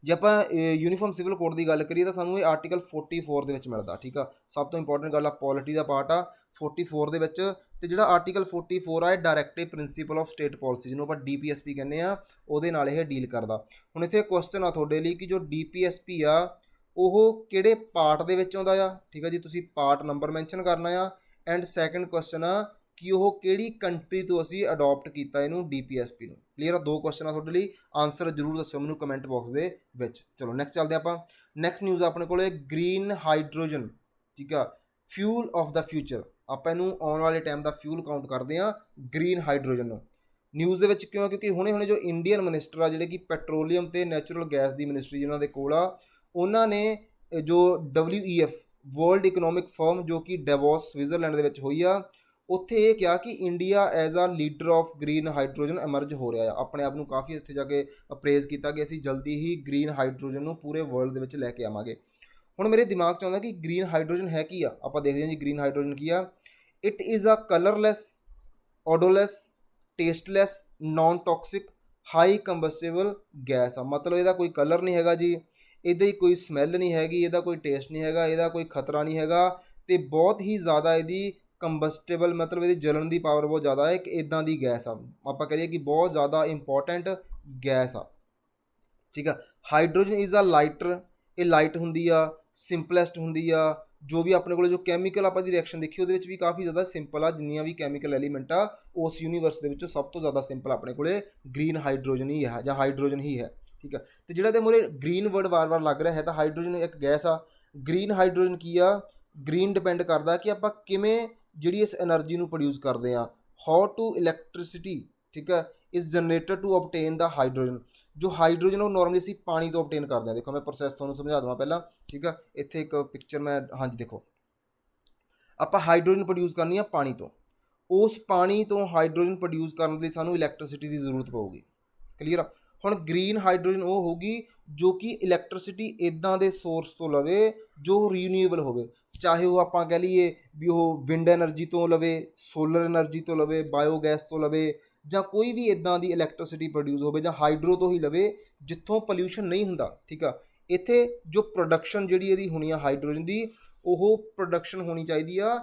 ਜੇ ਆਪਾਂ ਯੂਨੀਫਾਰਮ ਸਿਵਲ ਕੋਡ ਦੀ ਗੱਲ ਕਰੀਏ ਤਾਂ ਸਾਨੂੰ ਇਹ ਆਰਟੀਕਲ 44 ਦੇ ਵਿੱਚ ਮਿਲਦਾ। ਠੀਕ ਆ, ਸਭ ਤੋਂ ਇੰਪੋਰਟੈਂਟ ਗੱਲ ਆ ਪੋਲਿਟੀ ਦਾ ਪਾਰਟ ਆ 44 ਦੇ ਵਿੱਚ। ਅਤੇ ਜਿਹੜਾ ਆਰਟੀਕਲ 44 ਆ ਇਹ directive principal of state policy, ਜਿਹਨੂੰ ਆਪਾਂ DPSP ਕਹਿੰਦੇ ਆ, ਉਹਦੇ ਨਾਲ ਇਹ ਡੀਲ ਕਰਦਾ। ਹੁਣ ਇੱਥੇ ਕੁਐਸਚਨ ਆ ਤੁਹਾਡੇ ਲਈ ਕਿ ਜੋ DPSP ਆ ਉਹ ਕਿਹੜੇ ਪਾਰਟ ਦੇ ਵਿੱਚ ਆਉਂਦਾ ਆ। ਠੀਕ ਆ ਜੀ, ਤੁਸੀਂ ਪਾਰਟ ਨੰਬਰ ਮੈਂਸ਼ਨ ਕਰਨਾ ਆ। ਐਂਡ ਸੈਕਿੰਡ ਕੁਐਸਚਨ ਆ ਕਿ ਉਹ ਕਿਹੜੀ ਕੰਟਰੀ ਤੋਂ ਅਸੀਂ ਅਡੋਪਟ ਕੀਤਾ ਇਹਨੂੰ DPSP ਨੂੰ। ਕਲੀਅਰ ਆ, 2 ਕੁਐਸਚਨ ਆ ਤੁਹਾਡੇ ਲਈ, ਆਨਸਰ ਜ਼ਰੂਰ ਦੱਸਿਓ ਮੈਨੂੰ ਕਮੈਂਟ ਬਾਕਸ ਦੇ ਵਿੱਚ। ਚਲੋ ਨੈਕਸਟ ਚੱਲਦੇ ਆਪਾਂ। ਨੈਕਸਟ ਨਿਊਜ਼ ਆਪਣੇ ਕੋਲ ਗ੍ਰੀਨ ਹਾਈਡਰੋਜਨ। ਠੀਕ ਆ, ਫਿਊਲ ਆਫ ਦਾ ਫਿਊਚਰ, ਆਪਾਂ ਇਹਨੂੰ ਆਉਣ ਵਾਲੇ ਟਾਈਮ ਦਾ ਫਿਊਲ ਕਾਊਂਟ ਕਰਦੇ ਹਾਂ ਗ੍ਰੀਨ ਹਾਈਡਰੋਜਨ ਨੂੰ। ਨਿਊਜ਼ ਦੇ ਵਿੱਚ ਕਿਉਂ? ਕਿਉਂਕਿ ਹੁਣੇ ਜੋ ਇੰਡੀਅਨ ਮਿਨਿਸਟਰ ਆ ਜਿਹੜੇ ਕਿ ਪੈਟਰੋਲੀਅਮ ਅਤੇ ਨੈਚੁਰਲ ਗੈਸ ਦੀ ਮਿਨਿਸਟਰੀ ਜਿਹਨਾਂ ਦੇ ਕੋਲ ਆ, ਉਹਨਾਂ ਨੇ ਜੋ WEF ਵਰਲਡ ਇਕਨੋਮਿਕ ਫੋਰਮ ਜੋ ਕਿ ਡੈਵੋਸ ਸਵਿਟਜ਼ਰਲੈਂਡ ਦੇ ਵਿੱਚ ਹੋਈ ਆ, ਉੱਥੇ ਇਹ ਕਿਹਾ ਕਿ India as a leader of green hydrogen emerge ਹੋ ਰਿਹਾ ਆ। ਆਪਣੇ ਆਪ ਨੂੰ ਕਾਫੀ ਇੱਥੇ ਜਾ ਕੇ ਅਪਰੇਜ਼ ਕੀਤਾ ਕਿ ਅਸੀਂ ਜਲਦੀ ਹੀ ਗ੍ਰੀਨ ਹਾਈਡਰੋਜਨ ਨੂੰ ਪੂਰੇ ਵਰਲਡ ਦੇ ਵਿੱਚ ਲੈ ਕੇ ਆਵਾਂਗੇ। ਹੁਣ ਮੇਰੇ ਦਿਮਾਗ 'ਚ ਆਉਂਦਾ ਕਿ ਗ੍ਰੀਨ ਹਾਈਡਰੋਜਨ ਹੈ ਕੀ ਆ। ਆਪਾਂ ਦੇਖਦੇ ਹਾਂ ਜੀ ਗ੍ਰੀਨ ਹਾਈਡਰੋਜਨ ਕੀ ਆ। It is a colourless, odourless, tasteless, non toxic, high combustible gas ਆ। ਮਤਲਬ ਇਹਦਾ ਕੋਈ ਕਲਰ ਨਹੀਂ ਹੈਗਾ ਜੀ, ਇਹਦੀ ਕੋਈ ਸਮੈਲ ਨਹੀਂ ਹੈਗੀ, ਇਹਦਾ ਕੋਈ ਟੇਸਟ ਨਹੀਂ ਹੈਗਾ, ਇਹਦਾ ਕੋਈ ਖਤਰਾ ਨਹੀਂ ਹੈਗਾ, ਅਤੇ ਬਹੁਤ ਹੀ ਜ਼ਿਆਦਾ ਇਹਦੀ ਕੰਬਸਟੇਬਲ, ਮਤਲਬ ਇਹਦੀ ਜਲਣ ਦੀ ਪਾਵਰ ਬਹੁਤ ਜ਼ਿਆਦਾ ਹੈ। ਇੱਕ ਇੱਦਾਂ ਦੀ ਗੈਸ ਆ, ਆਪਾਂ ਕਹੀਏ ਕਿ ਬਹੁਤ ਜ਼ਿਆਦਾ ਇੰਪੋਰਟੈਂਟ ਗੈਸ ਆ। ਠੀਕ ਆ, ਹਾਈਡਰੋਜਨ ਇਜ਼ ਅ ਲਾਈਟਰ, ਇਹ ਲਾਈਟ ਹੁੰਦੀ ਆ, ਸਿੰਪਲੈਸਟ ਹੁੰਦੀ ਆ। ਜੋ ਵੀ ਆਪਣੇ ਕੋਲ ਜੋ ਕੈਮੀਕਲ ਆਪਾਂ ਦੀ ਰਿਐਕਸ਼ਨ ਦੇਖੀ ਉਹਦੇ ਵਿੱਚ ਵੀ ਕਾਫੀ ਜ਼ਿਆਦਾ ਸਿੰਪਲ ਆ। ਜਿੰਨੀਆਂ ਵੀ ਕੈਮੀਕਲ ਐਲੀਮੈਂਟ ਆ ਉਸ ਯੂਨੀਵਰਸ ਦੇ ਵਿੱਚੋਂ ਸਭ ਤੋਂ ਜ਼ਿਆਦਾ ਸਿੰਪਲ ਆਪਣੇ ਕੋਲ ਗ੍ਰੀਨ ਹਾਈਡਰੋਜਨ ਹੀ ਹੈ, ਜਾਂ ਹਾਈਡਰੋਜਨ ਹੀ ਹੈ। ਠੀਕ ਆ, ਅਤੇ ਜਿਹੜਾ ਇਹਦੇ ਮੂਹਰੇ ਗ੍ਰੀਨ ਵਰਡ ਵਾਰ-ਵਾਰ ਲੱਗ ਰਿਹਾ ਹੈ ਤਾਂ ਹਾਈਡਰੋਜਨ ਇੱਕ ਗੈਸ ਆ। ਗ੍ਰੀਨ ਹਾਈਡਰੋਜਨ ਕੀ ਆ? ਗ੍ਰੀਨ ਡਿਪੈਂਡ ਕਰਦਾ ਕਿ ਆਪਾਂ ਕਿਵੇਂ ਜਿਹੜੀ ਇਸ ਐਨਰਜੀ ਨੂੰ ਪ੍ਰੋਡਿਊਸ ਕਰਦੇ ਹਾਂ। ਹਾਊ ਟੂ ਇਲੈਕਟ੍ਰੀਸਿਟੀ, ਠੀਕ ਹੈ, is generated to obtain the hydrogen. ਜੋ ਹਾਈਡਰੋਜਨ ਉਹ ਨੋਰਮਲੀ ਅਸੀਂ ਪਾਣੀ ਤੋਂ ਓਬਟੇਨ ਕਰਦੇ ਹਾਂ। ਦੇਖੋ ਮੈਂ ਪ੍ਰੋਸੈਸ ਤੁਹਾਨੂੰ ਸਮਝਾ ਦੇਵਾਂ ਪਹਿਲਾਂ। ਠੀਕ ਆ, ਇੱਥੇ ਇੱਕ ਪਿਕਚਰ ਮੈਂ, ਹਾਂਜੀ ਦੇਖੋ, ਆਪਾਂ ਹਾਈਡਰੋਜਨ ਪ੍ਰੋਡਿਊਸ ਕਰਨੀ ਆ ਪਾਣੀ ਤੋਂ। ਉਸ ਪਾਣੀ ਤੋਂ ਹਾਈਡਰੋਜਨ ਪ੍ਰੋਡਿਊਸ ਕਰਨ ਲਈ ਸਾਨੂੰ ਇਲੈਕਟ੍ਰੀਸਿਟੀ ਦੀ ਜ਼ਰੂਰਤ ਪਊਗੀ। ਕਲੀਅਰ ਆ। ਹੁਣ ਗ੍ਰੀਨ ਹਾਈਡਰੋਜਨ ਉਹ ਹੋਊਗੀ ਜੋ ਕਿ ਇਲੈਕਟ੍ਰੀਸਿਟੀ ਇੱਦਾਂ ਦੇ ਸੋਰਸ ਤੋਂ ਲਵੇ ਜੋ ਰੀਨਿਊਏਬਲ ਹੋਵੇ, ਚਾਹੇ ਉਹ ਆਪਾਂ ਕਹਿ ਲਈਏ ਵੀ ਉਹ ਵਿੰਡ ਐਨਰਜੀ ਤੋਂ ਲਵੇ, ਸੋਲਰ ਐਨਰਜੀ ਤੋਂ ਲਵੇ, ਬਾਇਓਗੈਸ ਤੋਂ ਲਵੇ, ਜਾਂ ਕੋਈ ਵੀ ਇੱਦਾਂ ਦੀ ਇਲੈਕਟ੍ਰੀਸਿਟੀ ਪ੍ਰੋਡਿਊਸ ਹੋਵੇ, ਜਾਂ ਹਾਈਡਰੋ ਤੋਂ ਹੀ ਲਵੇ ਜਿੱਥੋਂ ਪੋਲਿਊਸ਼ਨ ਨਹੀਂ ਹੁੰਦਾ। ਠੀਕ ਆ, ਇੱਥੇ ਜੋ ਪ੍ਰੋਡਕਸ਼ਨ ਜਿਹੜੀ ਇਹਦੀ ਹੋਣੀ ਆ ਹਾਈਡਰੋਜਨ ਦੀ, ਉਹ ਪ੍ਰੋਡਕਸ਼ਨ ਹੋਣੀ ਚਾਹੀਦੀ ਆ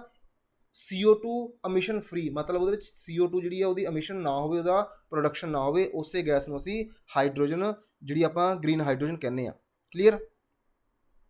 CO2 ਅਮਿਸ਼ਨ ਫਰੀ, ਮਤਲਬ ਉਹਦੇ ਵਿੱਚ CO2 ਜਿਹੜੀ ਆ ਉਹਦੀ ਅਮਿਸ਼ਨ ਨਾ ਹੋਵੇ, ਉਹਦਾ ਪ੍ਰੋਡਕਸ਼ਨ ਨਾ ਹੋਵੇ। ਉਸੇ ਗੈਸ ਨੂੰ ਅਸੀਂ ਹਾਈਡਰੋਜਨ ਜਿਹੜੀ ਆਪਾਂ ਗ੍ਰੀਨ ਹਾਈਡਰੋਜਨ ਕਹਿੰਦੇ ਆ। ਕਲੀਅਰ,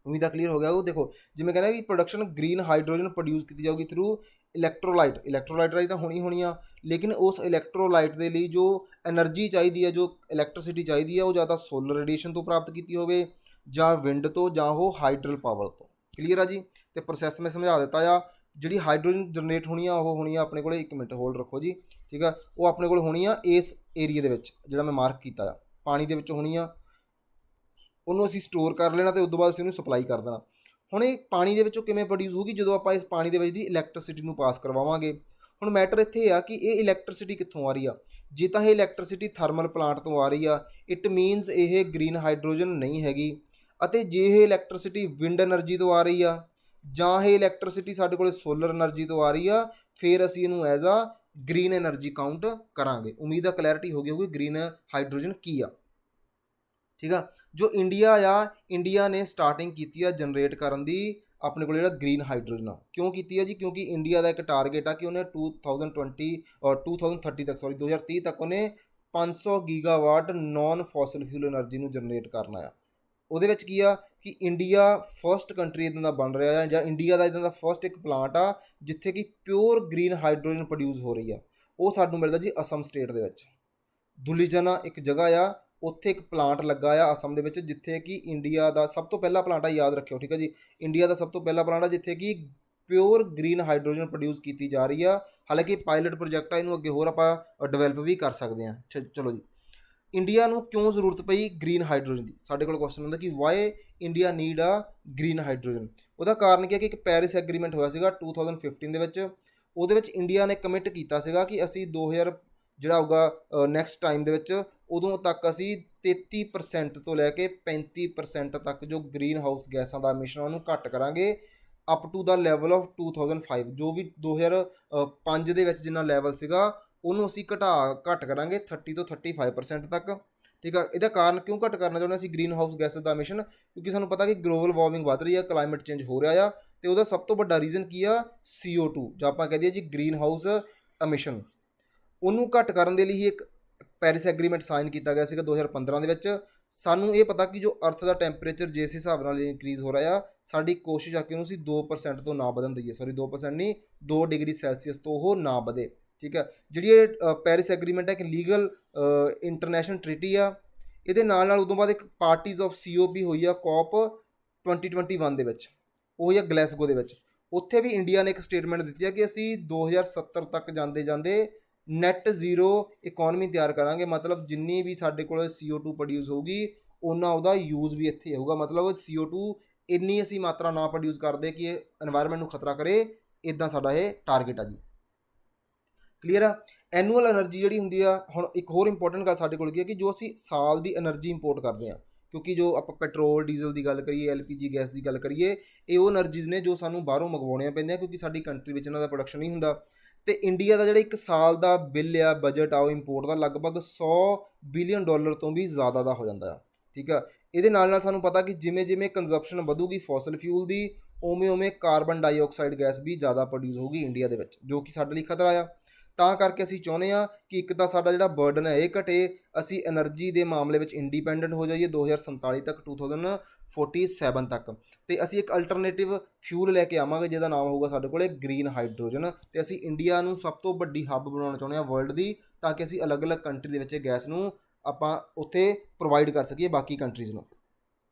ਉਮੀਦ ਆ ਕਲੀਅਰ ਹੋ ਗਿਆ। ਉਹ ਦੇਖੋ ਜਿਵੇਂ ਕਹਿੰਦਾ ਵੀ ਪ੍ਰੋਡਕਸ਼ਨ ਗ੍ਰੀਨ ਹਾਈਡਰੋਜਨ ਪ੍ਰੋਡਿਊਸ ਕੀਤੀ ਜਾਊਗੀ ਥਰੂ ਇਲੈਕਟ੍ਰੋਲਾਈਟ। ਇਲੈਕਟ੍ਰੋਲਾਈਟ ਰਾਹੀਂ ਤਾਂ ਹੋਣੀ ਹੋਣੀ ਆ, ਲੇਕਿਨ ਉਸ ਇਲੈਕਟ੍ਰੋਲਾਈਟ ਦੇ ਲਈ ਜੋ ਐਨਰਜੀ ਚਾਹੀਦੀ ਆ, ਜੋ ਇਲੈਕਟ੍ਰੀਸਿਟੀ ਚਾਹੀਦੀ ਆ, ਉਹ ਜਾਂ ਤਾਂ ਸੋਲਰ ਰੇਡੀਏਸ਼ਨ ਤੋਂ ਪ੍ਰਾਪਤ ਕੀਤੀ ਹੋਵੇ, ਜਾਂ ਵਿੰਡ ਤੋਂ, ਜਾਂ ਉਹ ਹਾਈਡਰਲ ਪਾਵਰ ਤੋਂ। ਕਲੀਅਰ ਆ ਜੀ। ਅਤੇ ਪ੍ਰੋਸੈਸ ਮੈਂ ਸਮਝਾ ਦਿੱਤਾ ਆ। ਜਿਹੜੀ ਹਾਈਡਰੋਜਨ ਜਨਰੇਟ ਹੋਣੀ ਆ ਉਹ ਹੋਣੀ ਆ ਆਪਣੇ ਕੋਲ, 1 ਮਿੰਟ ਹੋਲਡ ਰੱਖੋ ਜੀ। ਠੀਕ ਆ, ਉਹ ਆਪਣੇ ਕੋਲ ਹੋਣੀ ਆ ਇਸ ਏਰੀਏ ਦੇ ਵਿੱਚ ਜਿਹੜਾ ਮੈਂ ਮਾਰਕ ਕੀਤਾ ਆ, ਪਾਣੀ ਦੇ ਵਿੱਚ ਹੋਣੀ ਆ। ਉਹਨੂੰ ਅਸੀਂ ਸਟੋਰ ਕਰ ਲੈਣਾ ਅਤੇ ਉਸ ਤੋਂ ਬਾਅਦ ਅਸੀਂ ਉਹਨੂੰ ਸਪਲਾਈ ਕਰ ਦੇਣਾ। ਹੁਣ ਇਹ ਪਾਣੀ ਦੇ ਵਿੱਚੋਂ ਕਿਵੇਂ ਪ੍ਰੋਡਿਊਸ ਹੋਊਗੀ? ਜਦੋਂ ਆਪਾਂ ਇਸ ਪਾਣੀ ਦੇ ਵਿੱਚ ਦੀ ਇਲੈਕਟ੍ਰੀਸਿਟੀ ਨੂੰ ਪਾਸ ਕਰਵਾਵਾਂਗੇ। ਹੁਣ ਮੈਟਰ ਇੱਥੇ ਆ ਕਿ ਇਹ ਇਲੈਕਟ੍ਰੀਸਿਟੀ ਕਿੱਥੋਂ ਆ ਰਹੀ ਆ। ਜੇ ਤਾਂ ਇਹ ਇਲੈਕਟ੍ਰੀਸਿਟੀ ਥਰਮਲ ਪਲਾਂਟ ਤੋਂ ਆ ਰਹੀ ਆ, ਇਟ ਮੀਨਸ ਇਹ ਗ੍ਰੀਨ ਹਾਈਡਰੋਜਨ ਨਹੀਂ ਹੈਗੀ। ਅਤੇ ਜੇ ਇਹ ਇਲੈਕਟ੍ਰੀਸਿਟੀ ਵਿੰਡ ਐਨਰਜੀ ਤੋਂ ਆ ਰਹੀ ਆ, ਜਾਂ ਇਹ ਇਲੈਕਟ੍ਰੀਸਿਟੀ ਸਾਡੇ ਕੋਲ ਸੋਲਰ ਐਨਰਜੀ ਤੋਂ ਆ ਰਹੀ ਆ, ਫਿਰ ਅਸੀਂ ਇਹਨੂੰ as a green energy count ਕਰਾਂਗੇ। ਉਮੀਦ ਆ ਕਲੈਰਿਟੀ ਹੋ ਗਈ ਹੋਊਗੀ ਗ੍ਰੀਨ ਹਾਈਡਰੋਜਨ ਕੀ ਆ। ਠੀਕ ਆ, ਜੋ ਇੰਡੀਆ ਆ, ਇੰਡੀਆ ਨੇ ਸਟਾਰਟਿੰਗ ਕੀਤੀ ਆ ਜਨਰੇਟ ਕਰਨ ਦੀ ਆਪਣੇ ਕੋਲ ਜਿਹੜਾ ਗ੍ਰੀਨ ਹਾਈਡਰੋਜਨ ਆ। ਕਿਉਂ ਕੀਤੀ ਆ ਜੀ? ਕਿਉਂਕਿ ਇੰਡੀਆ ਦਾ ਇੱਕ ਟਾਰਗੇਟ ਆ ਕਿ ਉਹਨੇ 2030 ਤੱਕ 2030 ਤੱਕ ਉਹਨੇ 500 gigawatt non fossil fuel energy ਨੂੰ ਜਨਰੇਟ ਕਰਨਾ ਆ। ਉਹਦੇ ਵਿੱਚ ਕੀ ਆ ਕਿ ਇੰਡੀਆ ਫਸਟ ਕੰਟਰੀ ਇੱਦਾਂ ਦਾ ਬਣ ਰਿਹਾ ਆ, ਜਾਂ ਇੰਡੀਆ ਦਾ ਇੱਦਾਂ ਦਾ ਫਸਟ ਇੱਕ ਪਲਾਂਟ ਆ ਜਿੱਥੇ ਕਿ ਪਿਓਰ ਗ੍ਰੀਨ ਹਾਈਡਰੋਜਨ ਪ੍ਰੋਡਿਊਸ ਹੋ ਰਹੀ ਆ। ਉਹ ਸਾਨੂੰ ਮਿਲਦਾ ਜੀ ਅਸਮ ਸਟੇਟ ਦੇ ਵਿੱਚ। ਦੁਲੀਜਨਾ ਇੱਕ ਜਗ੍ਹਾ ਆ, ਉੱਥੇ ਇੱਕ ਪਲਾਂਟ ਲੱਗਾ ਆ ਅਸਮ ਦੇ ਵਿੱਚ, ਜਿੱਥੇ ਕਿ ਇੰਡੀਆ ਦਾ ਸਭ ਤੋਂ ਪਹਿਲਾ ਪਲਾਂਟ ਆ, ਯਾਦ ਰੱਖਿਓ ਠੀਕ ਹੈ ਜੀ। ਇੰਡੀਆ ਦਾ ਸਭ ਤੋਂ ਪਹਿਲਾ ਪਲਾਂਟ ਆ ਜਿੱਥੇ ਕਿ ਪਿਓਰ ਗ੍ਰੀਨ ਹਾਈਡਰੋਜਨ ਪ੍ਰੋਡਿਊਸ ਕੀਤੀ ਜਾ ਰਹੀ ਆ। ਹਾਲਾਂਕਿ ਪਾਇਲਟ ਪ੍ਰੋਜੈਕਟ ਆ, ਇਹਨੂੰ ਅੱਗੇ ਹੋਰ ਆਪਾਂ ਡਿਵੈਲਪ ਵੀ ਕਰ ਸਕਦੇ ਹਾਂ। ਚਲੋ ਜੀ, ਇੰਡੀਆ ਨੂੰ ਕਿਉਂ ਜ਼ਰੂਰਤ ਪਈ ਗ੍ਰੀਨ ਹਾਈਡਰੋਜਨ ਦੀ? ਸਾਡੇ ਕੋਲ ਕੁਐਸਚਨ ਹੁੰਦਾ ਕਿ ਵਾਈ ਇੰਡੀਆ ਨੀਡ ਆ ਗ੍ਰੀਨ ਹਾਈਡਰੋਜਨ। ਉਹਦਾ ਕਾਰਨ ਕੀ ਹੈ ਕਿ ਇੱਕ ਪੈਰਿਸ ਐਗਰੀਮੈਂਟ ਹੋਇਆ ਸੀਗਾ 2015 ਦੇ ਵਿੱਚ। ਉਹਦੇ ਵਿੱਚ ਇੰਡੀਆ ਨੇ ਕਮਿਟ ਕੀਤਾ ਸੀਗਾ ਕਿ ਅਸੀਂ 2000 ਜਿਹੜਾ ਹੋਊਗਾ ਨੈਕਸਟ ਟਾਈਮ ਦੇ ਵਿੱਚ, ਉਦੋਂ ਤੱਕ ਅਸੀਂ 33% ਤੋਂ ਲੈ ਕੇ 35% ਤੱਕ ਜੋ ਗ੍ਰੀਨ ਹਾਊਸ ਗੈਸਾਂ ਦਾ ਐਮਿਸ਼ਨ ਉਹਨੂੰ ਘੱਟ ਕਰਾਂਗੇ, up to the level of 2005। ਜੋ ਵੀ 2005 ਦੇ ਵਿੱਚ ਜਿੰਨਾ ਲੈਵਲ ਸੀਗਾ ਉਹਨੂੰ ਅਸੀਂ ਘੱਟ ਕਰਾਂਗੇ 30 ਤੋਂ 35% ਤੱਕ। ਠੀਕ ਆ, ਇਹਦਾ ਕਾਰਨ ਕਿਉਂ ਘੱਟ ਕਰਨਾ ਚਾਹੁੰਦੇ ਅਸੀਂ ਗ੍ਰੀਨ ਹਾਊਸ ਗੈਸ ਦਾ ਐਮਿਸ਼ਨ? ਕਿਉਂਕਿ ਸਾਨੂੰ ਪਤਾ ਕਿ ਗਲੋਬਲ ਵਾਰਮਿੰਗ ਵੱਧ ਰਹੀ ਆ, ਕਲਾਈਮੇਟ ਚੇਂਜ ਹੋ ਰਿਹਾ ਆ, ਤੇ ਉਹਦਾ ਸਭ ਤੋਂ ਵੱਡਾ ਰੀਜ਼ਨ ਕੀ ਆ? CO2, ਜਾਂ ਆਪਾਂ ਕਹਿ ਦਈਏ ਜੀ ਗ੍ਰੀਨ ਹਾਊਸ ਐਮਿਸ਼ਨ। ਉਹਨੂੰ ਘੱਟ ਕਰਨ ਦੇ ਲਈ ਹੀ ਇੱਕ ਪੈਰਿਸ ਐਗਰੀਮੈਂਟ ਸਾਈਨ ਕੀਤਾ ਗਿਆ ਸੀਗਾ 2015 ਦੇ ਵਿੱਚ। ਸਾਨੂੰ ਇਹ ਪਤਾ ਕਿ ਜੋ ਅਰਥ ਦਾ ਟੈਂਪਰੇਚਰ ਜਿਸ ਹਿਸਾਬ ਨਾਲ ਇਨਕਰੀਜ਼ ਹੋ ਰਿਹਾ ਆ, ਸਾਡੀ ਕੋਸ਼ਿਸ਼ ਆ ਕਿ ਉਹਨੂੰ ਅਸੀਂ 2% ਤੋਂ ਨਾ ਵਧਣ ਦਈਏ, 2% ਨਹੀਂ, 2 ਡਿਗਰੀ ਸੈਲਸੀਅਸ ਤੋਂ ਉਹ ਨਾ ਵਧੇ। ਠੀਕ ਹੈ, ਜਿਹੜੀ ਇਹ ਪੈਰਿਸ ਐਗਰੀਮੈਂਟ ਹੈ ਇੱਕ ਲੀਗਲ ਇੰਟਰਨੈਸ਼ਨਲ ਟ੍ਰੀਟੀ ਆ। ਇਹਦੇ ਨਾਲ ਉਦੋਂ ਬਾਅਦ ਇੱਕ ਪਾਰਟੀਜ਼ ਆਫ COP ਹੋਈ ਆ COP 2021 ਦੇ ਵਿੱਚ, ਉਹ ਹੋਈ ਆ ਗਲੈਸਗੋ ਦੇ ਵਿੱਚ। ਉੱਥੇ ਵੀ ਇੰਡੀਆ ਨੇ ਇੱਕ ਸਟੇਟਮੈਂਟ ਦਿੱਤੀ ਆ ਕਿ ਅਸੀਂ 2070 ਤੱਕ ਜਾਂਦੇ ਜਾਂਦੇ ਨੈਟ ਜ਼ੀਰੋ ਇਕੋਨਮੀ ਤਿਆਰ ਕਰਾਂਗੇ। ਮਤਲਬ ਜਿੰਨੀ ਵੀ ਸਾਡੇ ਕੋਲ CO2 ਪ੍ਰੋਡਿਊਸ ਹੋਊਗੀ, ਉਹਨਾਂ ਉਹਦਾ ਯੂਜ਼ ਵੀ ਇੱਥੇ ਹੋਊਗਾ। ਮਤਲਬ CO2 ਇੰਨੀ ਅਸੀਂ ਮਾਤਰਾ ਨਾ ਪ੍ਰੋਡਿਊਸ ਕਰਦੇ ਕਿ ਇਹ এনवायरमेंट ਨੂੰ ਖਤਰਾ ਕਰੇ, ਇੱਦਾਂ ਸਾਡਾ ਇਹ ਟਾਰਗੇਟ ਆ ਜੀ। ਕਲੀਅਰ ਆ? ਐਨੂਅਲ એનર્ਜੀ ਜਿਹੜੀ ਹੁੰਦੀ ਆ, ਹੁਣ ਇੱਕ ਹੋਰ ਇੰਪੋਰਟੈਂਟ ਗੱਲ ਸਾਡੇ ਕੋਲ ਕੀ ਹੈ ਕਿ ਜੋ ਅਸੀਂ ਸਾਲ ਦੀ એનર્ਜੀ ਇੰਪੋਰਟ ਕਰਦੇ ਹਾਂ, ਕਿਉਂਕਿ ਜੋ ਆਪਾਂ ਪੈਟਰੋਲ ਡੀਜ਼ਲ ਦੀ ਗੱਲ ਕਰੀਏ, LPG ਗੈਸ ਦੀ ਗੱਲ ਕਰੀਏ, ਇਹ ਉਹ એનર્ਜੀਜ਼ ਨੇ ਜੋ ਸਾਨੂੰ ਬਾਹਰੋਂ ਮੰਗਵਾਉਣੀਆਂ ਪੈਂਦੀਆਂ, ਕਿਉਂਕਿ ਸਾਡੀ ਕੰਟਰੀ ਵਿੱਚ ਇਹਨਾਂ ਦਾ ਪ੍ਰੋਡਕਸ਼ਨ ਨਹੀਂ ਹੁੰਦਾ। ਤੇ ਇੰਡੀਆ ਦਾ ਜਿਹੜਾ ਇੱਕ ਸਾਲ ਦਾ ਬਿੱਲ ਆ, ਬਜਟ ਆ, ਉਹ ਇੰਪੋਰਟ ਦਾ ਲਗਭਗ $100 ਬਿਲੀਅਨ ਤੋਂ ਵੀ ਜ਼ਿਆਦਾ ਦਾ ਹੋ ਜਾਂਦਾ ਆ। ਠੀਕ ਆ, ਇਹਦੇ ਨਾਲ ਸਾਨੂੰ ਪਤਾ ਕਿ ਜਿਵੇਂ ਜਿਵੇਂ ਕੰਜ਼ੰਪਸ਼ਨ ਵਧੂਗੀ ਫੋਸਲ ਫਿਊਲ ਦੀ, ਉਵੇਂ ਉਵੇਂ ਕਾਰਬਨ ਡਾਈਆਕਸਾਈਡ ਗੈਸ ਵੀ ਜ਼ਿਆਦਾ ਪ੍ਰੋਡਿਊਸ ਹੋਊਗੀ ਇੰਡੀਆ ਦੇ ਵਿੱਚ, ਜੋ ਕਿ ਸਾਡੇ ਲਈ ਖਤਰਾ ਆ। ਤਾਂ ਕਰਕੇ ਅਸੀਂ ਚਾਹੁੰਦੇ ਹਾਂ ਕਿ ਇੱਕ ਤਾਂ ਸਾਡਾ ਜਿਹੜਾ ਬਰਡਨ ਹੈ ਇਹ ਘਟੇ, ਅਸੀਂ એનર્ਜੀ ਦੇ ਮਾਮਲੇ ਵਿੱਚ ਇੰਡੀਪੈਂਡੈਂਟ ਹੋ ਜਾਈਏ 2047 ਤੱਕ, 2047 ਤੱਕ। ਤੇ ਅਸੀਂ ਇੱਕ ਅਲਟਰਨੇਟਿਵ ਫਿਊਲ ਲੈ ਕੇ ਆਵਾਂਗੇ ਜਿਹਦਾ ਨਾਮ ਹੋਊਗਾ ਸਾਡੇ ਕੋਲੇ ਗ੍ਰੀਨ ਹਾਈਡਰੋਜਨ। ਤੇ ਅਸੀਂ ਇੰਡੀਆ ਨੂੰ ਸਭ ਤੋਂ ਵੱਡੀ ਹੱਬ ਬਣਾਉਣਾ ਚਾਹੁੰਦੇ ਹਾਂ ਵਰਲਡ ਦੀ, ਤਾਂ ਕਿ ਅਸੀਂ ਅਲੱਗ-ਅਲੱਗ ਕੰਟਰੀ ਦੇ ਵਿੱਚ ਇਹ ਗੈਸ ਨੂੰ ਆਪਾਂ ਉੱਥੇ ਪ੍ਰੋਵਾਈਡ ਕਰ ਸਕੀਏ ਬਾਕੀ ਕੰਟਰੀਜ਼ ਨੂੰ।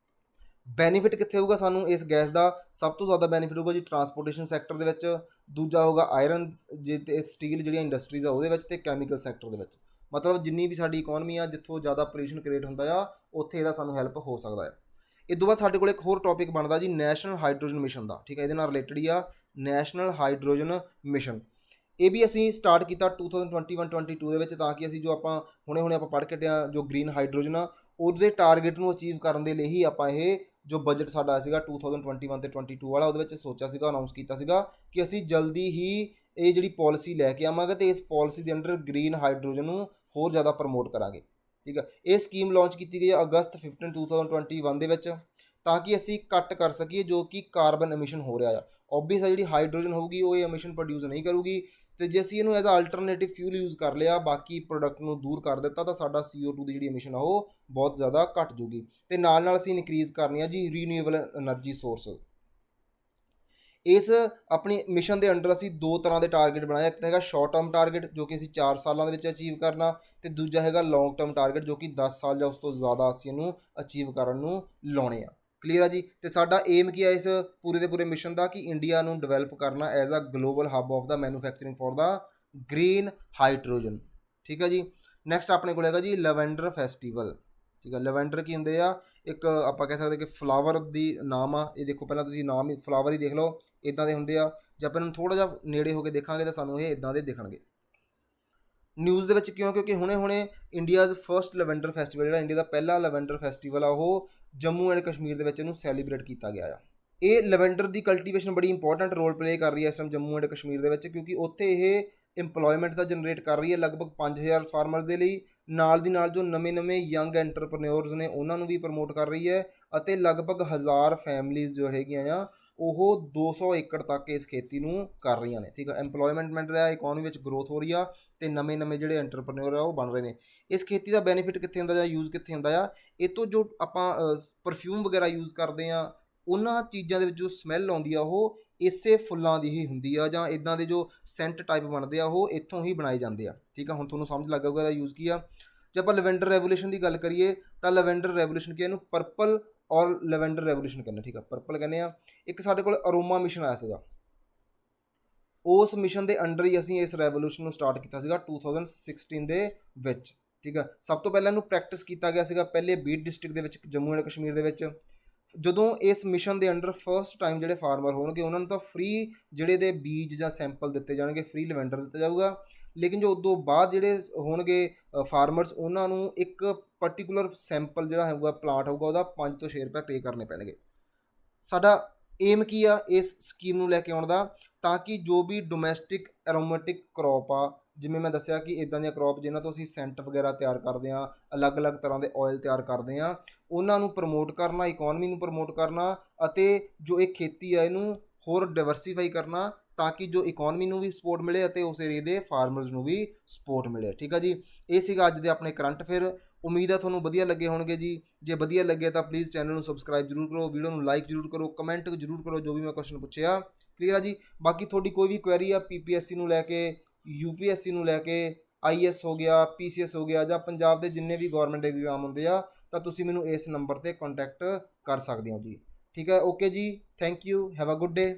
ਬੈਨੀਫਿਟ ਕਿੱਥੇ ਹੋਊਗਾ ਸਾਨੂੰ ਇਸ ਗੈਸ ਦਾ? ਸਭ ਤੋਂ ਜ਼ਿਆਦਾ ਬੈਨੀਫਿਟ ਹੋਊਗਾ ਜੀ ਟਰਾਂਸਪੋਰਟੇਸ਼ਨ ਸੈਕਟਰ ਦੇ ਵਿੱਚ, ਦੂਜਾ ਹੋਊਗਾ ਆਇਰਨ ਜੇ ਤੇ ਸਟੀਲ ਜਿਹੜੀਆਂ ਇੰਡਸਟਰੀਜ਼ ਆ ਉਹਦੇ ਵਿੱਚ, ਤੇ ਕੈਮੀਕਲ ਸੈਕਟਰ ਦੇ ਵਿੱਚ। ਮਤਲਬ ਜਿੰਨੀ ਵੀ ਸਾਡੀ ਇਕੋਨਮੀ ਆ, ਜਿੱਥੋਂ ਜ਼ਿਆਦਾ ਪੋਲਿਊਸ਼ਨ ਕ੍ਰੀਏਟ ਹੁੰਦਾ ਆ, ਉੱਥੇ ਇਹਦਾ ਸਾਨੂੰ ਹੈਲਪ ਹੋ ਸਕਦਾ ਹੈ। ਇਹ ਤੋਂ ਬਾਅਦ ਸਾਡੇ ਕੋਲ ਇੱਕ ਹੋਰ ਟੌਪਿਕ ਬਣਦਾ ਜੀ ਨੈਸ਼ਨਲ ਹਾਈਡਰੋਜਨ ਮਿਸ਼ਨ ਦਾ। ਠੀਕ ਹੈ, ਇਹਦੇ ਨਾਲ ਰਿਲੇਟਡ ਹੀ ਆ ਨੈਸ਼ਨਲ ਹਾਈਡਰੋਜਨ ਮਿਸ਼ਨ। ਇਹ ਵੀ ਅਸੀਂ ਸਟਾਰਟ ਕੀਤਾ 2021-22 ਦੇ ਵਿੱਚ, ਤਾਂ ਕਿ ਅਸੀਂ ਜੋ ਆਪਾਂ ਹੁਣੇ ਆਪਾਂ ਪੜ੍ਹ ਕੇ ਹਟੇ ਜੋ ਗ੍ਰੀਨ ਹਾਈਡਰੋਜਨ ਆ, ਉਹਦੇ ਟਾਰਗੇਟ ਨੂੰ ਅਚੀਵ ਕਰਨ ਦੇ ਲਈ ਹੀ ਆਪਾਂ ਇਹ ਜੋ ਬਜਟ ਸਾਡਾ ਸੀਗਾ 2021 ਤੇ 22 ਵਾਲਾ, ਉਹਦੇ ਵਿੱਚ ਸੋਚਿਆ ਸੀਗਾ, ਅਨਾਊਂਸ ਕੀਤਾ ਸੀਗਾ ਕਿ ਅਸੀਂ ਜਲਦੀ ਹੀ ਇਹ ਜਿਹੜੀ ਪਾਲਿਸੀ ਲੈ ਕੇ ਆਵਾਂਗੇ ਤੇ ਇਸ ਪਾਲਿਸੀ ਦੇ ਅੰਡਰ ਗ੍ਰੀਨ ਹਾਈਡਰੋਜਨ ਨੂੰ ਹੋਰ ਜ਼ਿਆਦਾ ਪ੍ਰਮੋਟ ਕਰਾਂਗੇ। ਠੀਕ ਹੈ, ਇਹ ਸਕੀਮ ਲਾਂਚ ਕੀਤੀ ਗਈ ਹੈ ਅਗਸਤ 15, 2021 ਦੇ ਵਿੱਚ, ਤਾਂ ਕਿ ਅਸੀਂ ਕੱਟ ਕਰ ਸਕੀਏ ਜੋ ਕਿ ਕਾਰਬਨ ਐਮਿਸ਼ਨ ਹੋ ਰਿਹਾ ਆ। ਓਬਵੀਅਸ ਹੈ ਜਿਹੜੀ ਹਾਈਡਰੋਜਨ ਹੋਊਗੀ ਉਹ ਇਹ ਐਮਿਸ਼ਨ ਪ੍ਰੋਡਿਊਸ ਨਹੀਂ ਕਰੂਗੀ, ਤੇ ਜੇ ਅਸੀਂ ਇਹਨੂੰ as a alternative fuel use ਕਰ ਲਿਆ, ਬਾਕੀ ਪ੍ਰੋਡਕਟ ਨੂੰ ਦੂਰ ਕਰ ਦਿੱਤਾ, ਤਾਂ ਸਾਡਾ CO2 ਦੀ ਜਿਹੜੀ ਐਮਿਸ਼ਨ ਆ ਉਹ ਬਹੁਤ ਜ਼ਿਆਦਾ ਘੱਟ ਜੂਗੀ। ਤੇ ਨਾਲ ਅਸੀਂ ਇਨਕਰੀਜ਼ ਕਰਨੀ ਆ ਜੀ ਰੀਨਿਊਏਬਲ એનર્ਜੀ ਸੋਰਸ। ਇਸ ਆਪਣੀ ਮਿਸ਼ਨ ਦੇ ਅੰਡਰ ਅਸੀਂ ਦੋ ਤਰ੍ਹਾਂ ਦੇ ਟਾਰਗੇਟ ਬਣਾਏ, ਇੱਕ ਤਾਂ ਹੈਗਾ ਸ਼ਾਰਟ ਟਰਮ ਟਾਰਗੇਟ ਜੋ ਕਿ ਅਸੀਂ 4 ਸਾਲਾਂ ਦੇ ਵਿੱਚ ਅਚੀਵ ਕਰਨਾ, ਤੇ ਦੂਜਾ ਹੈਗਾ ਲੌਂਗ ਟਰਮ ਟਾਰਗੇਟ ਜੋ ਕਿ 10 ਸਾਲ ਜਾਂ ਉਸ ਤੋਂ ਜ਼ਿਆਦਾ ਅਸੀਂ ਇਹਨੂੰ ਅਚੀਵ ਕਰਨ ਨੂੰ ਲਾਉਣੇ ਆ। ਕਲੀਅਰ ਆ ਜੀ? ਤੇ ਸਾਡਾ ਏਮ ਕੀ ਹੈ ਇਸ ਪੂਰੇ ਦੇ ਪੂਰੇ ਮਿਸ਼ਨ ਦਾ? ਕਿ ਇੰਡੀਆ ਨੂੰ ਡਿਵੈਲਪ ਕਰਨਾ as a global hub of the manufacturing for the green hydrogen. ਠੀਕ ਹੈ ਜੀ। ਨੈਕਸਟ ਆਪਣੇ ਕੋਲ ਹੈਗਾ ਜੀ ਲੈਵੈਂਡਰ ਫੈਸਟੀਵਲ। ਠੀਕ ਹੈ, ਲੈਵੈਂਡਰ ਕੀ ਹੁੰਦੇ ਆ? ਇੱਕ ਆਪਾਂ ਕਹਿ ਸਕਦੇ ਕਿ ਫਲਾਵਰ ਦੀ ਨਾਮ ਆ। ਇਹ ਦੇਖੋ ਪਹਿਲਾਂ ਤੁਸੀਂ ਨਾਮ ਹੀ ਫਲਾਵਰ ਹੀ ਦੇਖ ਲਓ, ਇੱਦਾਂ ਦੇ ਹੁੰਦੇ ਆ। ਜੇ ਆਪਾਂ ਇਹਨੂੰ ਥੋੜ੍ਹਾ ਜਿਹਾ ਨੇੜੇ ਹੋ ਕੇ ਦੇਖਾਂਗੇ ਤਾਂ ਸਾਨੂੰ ਇਹ ਇੱਦਾਂ ਦੇ ਦਿਖਣਗੇ ਨਿਊਜ਼ ਦੇ ਵਿੱਚ। ਕਿਉਂ? ਕਿਉਂਕਿ ਹੁਣੇ ਇੰਡੀਆਜ਼ ਫਰਸਟ ਲੈਵੈਂਡਰ ਫੈਸਟੀਵਲ, ਜਿਹੜਾ ਇੰਡੀਆ ਦਾ ਪਹਿਲਾ ਲੈਵੈਂਡਰ ਫੈਸਟੀਵਲ ਆ, ਉਹ ਜੰਮੂ ਐਂਡ ਕਸ਼ਮੀਰ ਦੇ ਵਿੱਚ ਇਹਨੂੰ ਸੈਲੀਬ੍ਰੇਟ ਕੀਤਾ ਗਿਆ ਆ। ਇਹ ਲੈਵੈਂਡਰ ਦੀ ਕਲਟੀਵੇਸ਼ਨ ਬੜੀ ਇੰਪੋਰਟੈਂਟ ਰੋਲ ਪਲੇ ਕਰ ਰਹੀ ਹੈ ਇਸ ਟਾਈਮ ਜੰਮੂ ਐਂਡ ਕਸ਼ਮੀਰ ਦੇ ਵਿੱਚ, ਕਿਉਂਕਿ ਉੱਥੇ ਇਹ ਇੰਪਲੋਇਮੈਂਟ ਦਾ ਜਨਰੇਟ ਕਰ ਰਹੀ ਹੈ ਲਗਭਗ 5000 ਫਾਰਮਰਸ ਦੇ ਲਈ। ਨਾਲ ਦੀ ਨਾਲ ਜੋ ਨਵੇਂ ਯੰਗ ਐਂਟਰਪ੍ਰੇਨਿਓਰਸ ਨੇ ਉਹਨਾਂ ਨੂੰ ਵੀ ਪ੍ਰਮੋਟ ਕਰ ਰਹੀ ਹੈ, ਅਤੇ ਲਗਭਗ 1000 ਫੈਮਲੀਜ਼ ਜੋ ਹੈਗੀਆਂ ਆ ਉਹ 200 ਏਕੜ ਤੱਕ ਇਸ ਖੇਤੀ ਨੂੰ ਕਰ ਰਹੀਆਂ ਨੇ। ਠੀਕ ਹੈ, ਇੰਪਲੋਇਮੈਂਟ ਮਿਲ ਰਿਹਾ, ਇਕੋਨਮੀ ਵਿੱਚ ਗਰੋਥ ਹੋ ਰਹੀ ਆ, ਅਤੇ ਨਵੇਂ ਜਿਹੜੇ ਐਂਟਰਪ੍ਰੇਨਿਓਰ ਆ ਉਹ ਬਣ ਰਹੇ ਨੇ। ਇਸ ਖੇਤੀ ਦਾ ਬੈਨੀਫਿਟ ਕਿੱਥੇ ਹੁੰਦਾ ਜਾਂ ਯੂਜ਼ ਕਿੱਥੇ ਹੁੰਦਾ ਆ? ਇਹ ਤੋਂ ਜੋ ਆਪਾਂ ਪਰਫਿਊਮ ਵਗੈਰਾ ਯੂਜ਼ ਕਰਦੇ ਹਾਂ, ਉਹਨਾਂ ਚੀਜ਼ਾਂ ਦੇ ਵਿੱਚ ਜੋ ਸਮੈਲ ਆਉਂਦੀ ਆ ਉਹ ਇਸੇ ਫੁੱਲਾਂ ਦੀ ਹੀ ਹੁੰਦੀ ਆ, ਜਾਂ ਇੱਦਾਂ ਦੇ ਜੋ ਸੈਂਟ ਟਾਈਪ ਬਣਦੇ ਆ ਉਹ ਇੱਥੋਂ ਹੀ ਬਣਾਏ ਜਾਂਦੇ ਆ। ਠੀਕ ਆ, ਹੁਣ ਤੁਹਾਨੂੰ ਸਮਝ ਲੱਗ ਜਾਊਗਾ ਇਹਦਾ ਯੂਜ਼ ਕੀ ਆ। ਜੇ ਆਪਾਂ ਲੈਵੈਂਡਰ ਰੈਵੋਲੂਸ਼ਨ ਦੀ ਗੱਲ ਕਰੀਏ ਤਾਂ ਲੈਵੈਂਡਰ ਰੈਵੋਲੂਸ਼ਨ ਕੀ ਇਹਨੂੰ ਪਰਪਲ ਔਰ ਲੈਵੈਂਡਰ ਰੈਵੋਲੂਸ਼ਨ ਕਹਿੰਦੇ, ਠੀਕ ਆ, ਪਰਪਲ ਕਹਿੰਦੇ ਆ। ਇੱਕ ਸਾਡੇ ਕੋਲ ਅਰੋਮਾ ਮਿਸ਼ਨ ਆਇਆ ਸੀਗਾ, ਉਸ ਮਿਸ਼ਨ ਦੇ ਅੰਡਰ ਹੀ ਅਸੀਂ ਇਸ ਰੈਵੋਲੂਸ਼ਨ ਨੂੰ ਸਟਾਰਟ ਕੀਤਾ ਸੀਗਾ 2016 ਦੇ ਵਿੱਚ, ਠੀਕ ਆ। ਸਭ ਤੋਂ ਪਹਿਲਾਂ ਇਹਨੂੰ ਪ੍ਰੈਕਟਿਸ ਕੀਤਾ ਗਿਆ ਸੀਗਾ ਪਹਿਲੇ ਬੀਡ ਡਿਸਟ੍ਰਿਕਟ ਦੇ ਵਿੱਚ, ਜੰਮੂ ਐਂਡ ਕਸ਼ਮੀਰ ਦੇ ਵਿੱਚ। ਜਦੋਂ ਇਸ ਮਿਸ਼ਨ ਦੇ ਅੰਡਰ ਫਸਟ ਟਾਈਮ ਜਿਹੜੇ ਫਾਰਮਰ ਹੋਣਗੇ ਉਹਨਾਂ ਨੂੰ ਤਾਂ ਫ੍ਰੀ ਜਿਹੜੇ ਦੇ ਬੀਜ ਜਾਂ ਸੈਂਪਲ ਦਿੱਤੇ ਜਾਣਗੇ, ਫ੍ਰੀ ਲੈਵੈਂਡਰ ਦਿੱਤਾ ਜਾਊਗਾ। ਲੇਕਿਨ ਜੋ ਉਦੋਂ ਬਾਅਦ ਜਿਹੜੇ ਹੋਣਗੇ ਫਾਰਮਰਸ, ਉਹਨਾਂ ਨੂੰ ਇੱਕ ਪਰਟੀਕੂਲਰ ਸੈਂਪਲ ਜਿਹੜਾ ਹੋਊਗਾ, ਪਲਾਂਟ ਹੋਊਗਾ, ਉਹਦਾ 5 ਤੋਂ 6 ਰੁਪਏ ਪੇ ਕਰਨੇ ਪੈਣਗੇ। ਸਾਡਾ ਏਮ ਕੀ ਆ ਇਸ ਸਕੀਮ ਨੂੰ ਲੈ ਕੇ ਆਉਣ ਦਾ, ਤਾਂ ਕਿ ਜੋ ਵੀ ਡੋਮੈਸਟਿਕ ਐਰੋਮੈਟਿਕ ਕਰੋਪ ਆ, ਜਿਵੇਂ ਮੈਂ ਦੱਸਿਆ ਕਿ ਇੱਦਾਂ ਦੀਆਂ ਕਰੋਪ ਜਿਨ੍ਹਾਂ ਤੋਂ ਅਸੀਂ ਸੈਂਟ ਵਗੈਰਾ ਤਿਆਰ ਕਰਦੇ ਹਾਂ, ਅਲੱਗ-ਅਲੱਗ ਤਰ੍ਹਾਂ ਦੇ ਆਇਲ ਤਿਆਰ ਕਰਦੇ ਹਾਂ, ਉਹਨਾਂ ਨੂੰ ਪ੍ਰਮੋਟ ਕਰਨਾ, ਇਕੋਨਮੀ ਨੂੰ ਪ੍ਰਮੋਟ ਕਰਨਾ, ਅਤੇ ਜੋ ਇਹ ਖੇਤੀ ਆ ਇਹਨੂੰ ਹੋਰ ਡਾਇਵਰਸੀਫਾਈ ਕਰਨਾ, ਤਾਂ ਕਿ ਜੋ ਇਕੋਨਮੀ ਨੂੰ ਵੀ ਸਪੋਰਟ ਮਿਲੇ ਅਤੇ ਉਸ ਏਰੀਏ ਦੇ ਫਾਰਮਰਸ ਨੂੰ ਵੀ ਸਪੋਰਟ ਮਿਲੇ, ਠੀਕ ਆ ਜੀ। ਇਹ ਸੀਗਾ ਅੱਜ ਦੇ ਆਪਣੇ ਕਰੰਟ ਅਫੇਅਰ। ਉਮੀਦ ਆ ਤੁਹਾਨੂੰ ਵਧੀਆ ਲੱਗੇ ਹੋਣਗੇ ਜੀ। ਜੇ ਵਧੀਆ ਲੱਗੇ ਤਾਂ ਪਲੀਜ਼ ਚੈਨਲ ਨੂੰ ਸਬਸਕ੍ਰਾਈਬ ਜ਼ਰੂਰ ਕਰੋ, ਵੀਡੀਓ ਨੂੰ ਲਾਈਕ ਜ਼ਰੂਰ ਕਰੋ, ਕਮੈਂਟ ਜ਼ਰੂਰ ਕਰੋ ਜੋ ਵੀ ਮੈਂ ਕੁਐਸਚਨ ਪੁੱਛਿਆ। ਕਲੀਅਰ ਆ ਜੀ। ਬਾਕੀ ਤੁਹਾਡੀ ਕੋਈ ਵੀ ਕੁਐਰੀ ਆ PPSC ਨੂੰ ਲੈ ਕੇ, UPSC ਨੂੰ ਲੈ ਕੇ, IS ਹੋ ਗਿਆ, PCS ਹੋ ਗਿਆ, ਜਾਂ ਪੰਜਾਬ ਦੇ ਜਿੰਨੇ ਵੀ ਗੌਰਮੈਂਟ ਐਗਜ਼ਾਮ ਹੁੰਦੇ ਆ, ਤਾਂ ਤੁਸੀਂ ਮੈਨੂੰ ਇਸ ਨੰਬਰ 'ਤੇ ਕੰਟੈਕਟ ਕਰ ਸਕਦੇ ਹੋ ਜੀ, ਠੀਕ ਹੈ। ਓਕੇ ਜੀ, thank you, have a good day.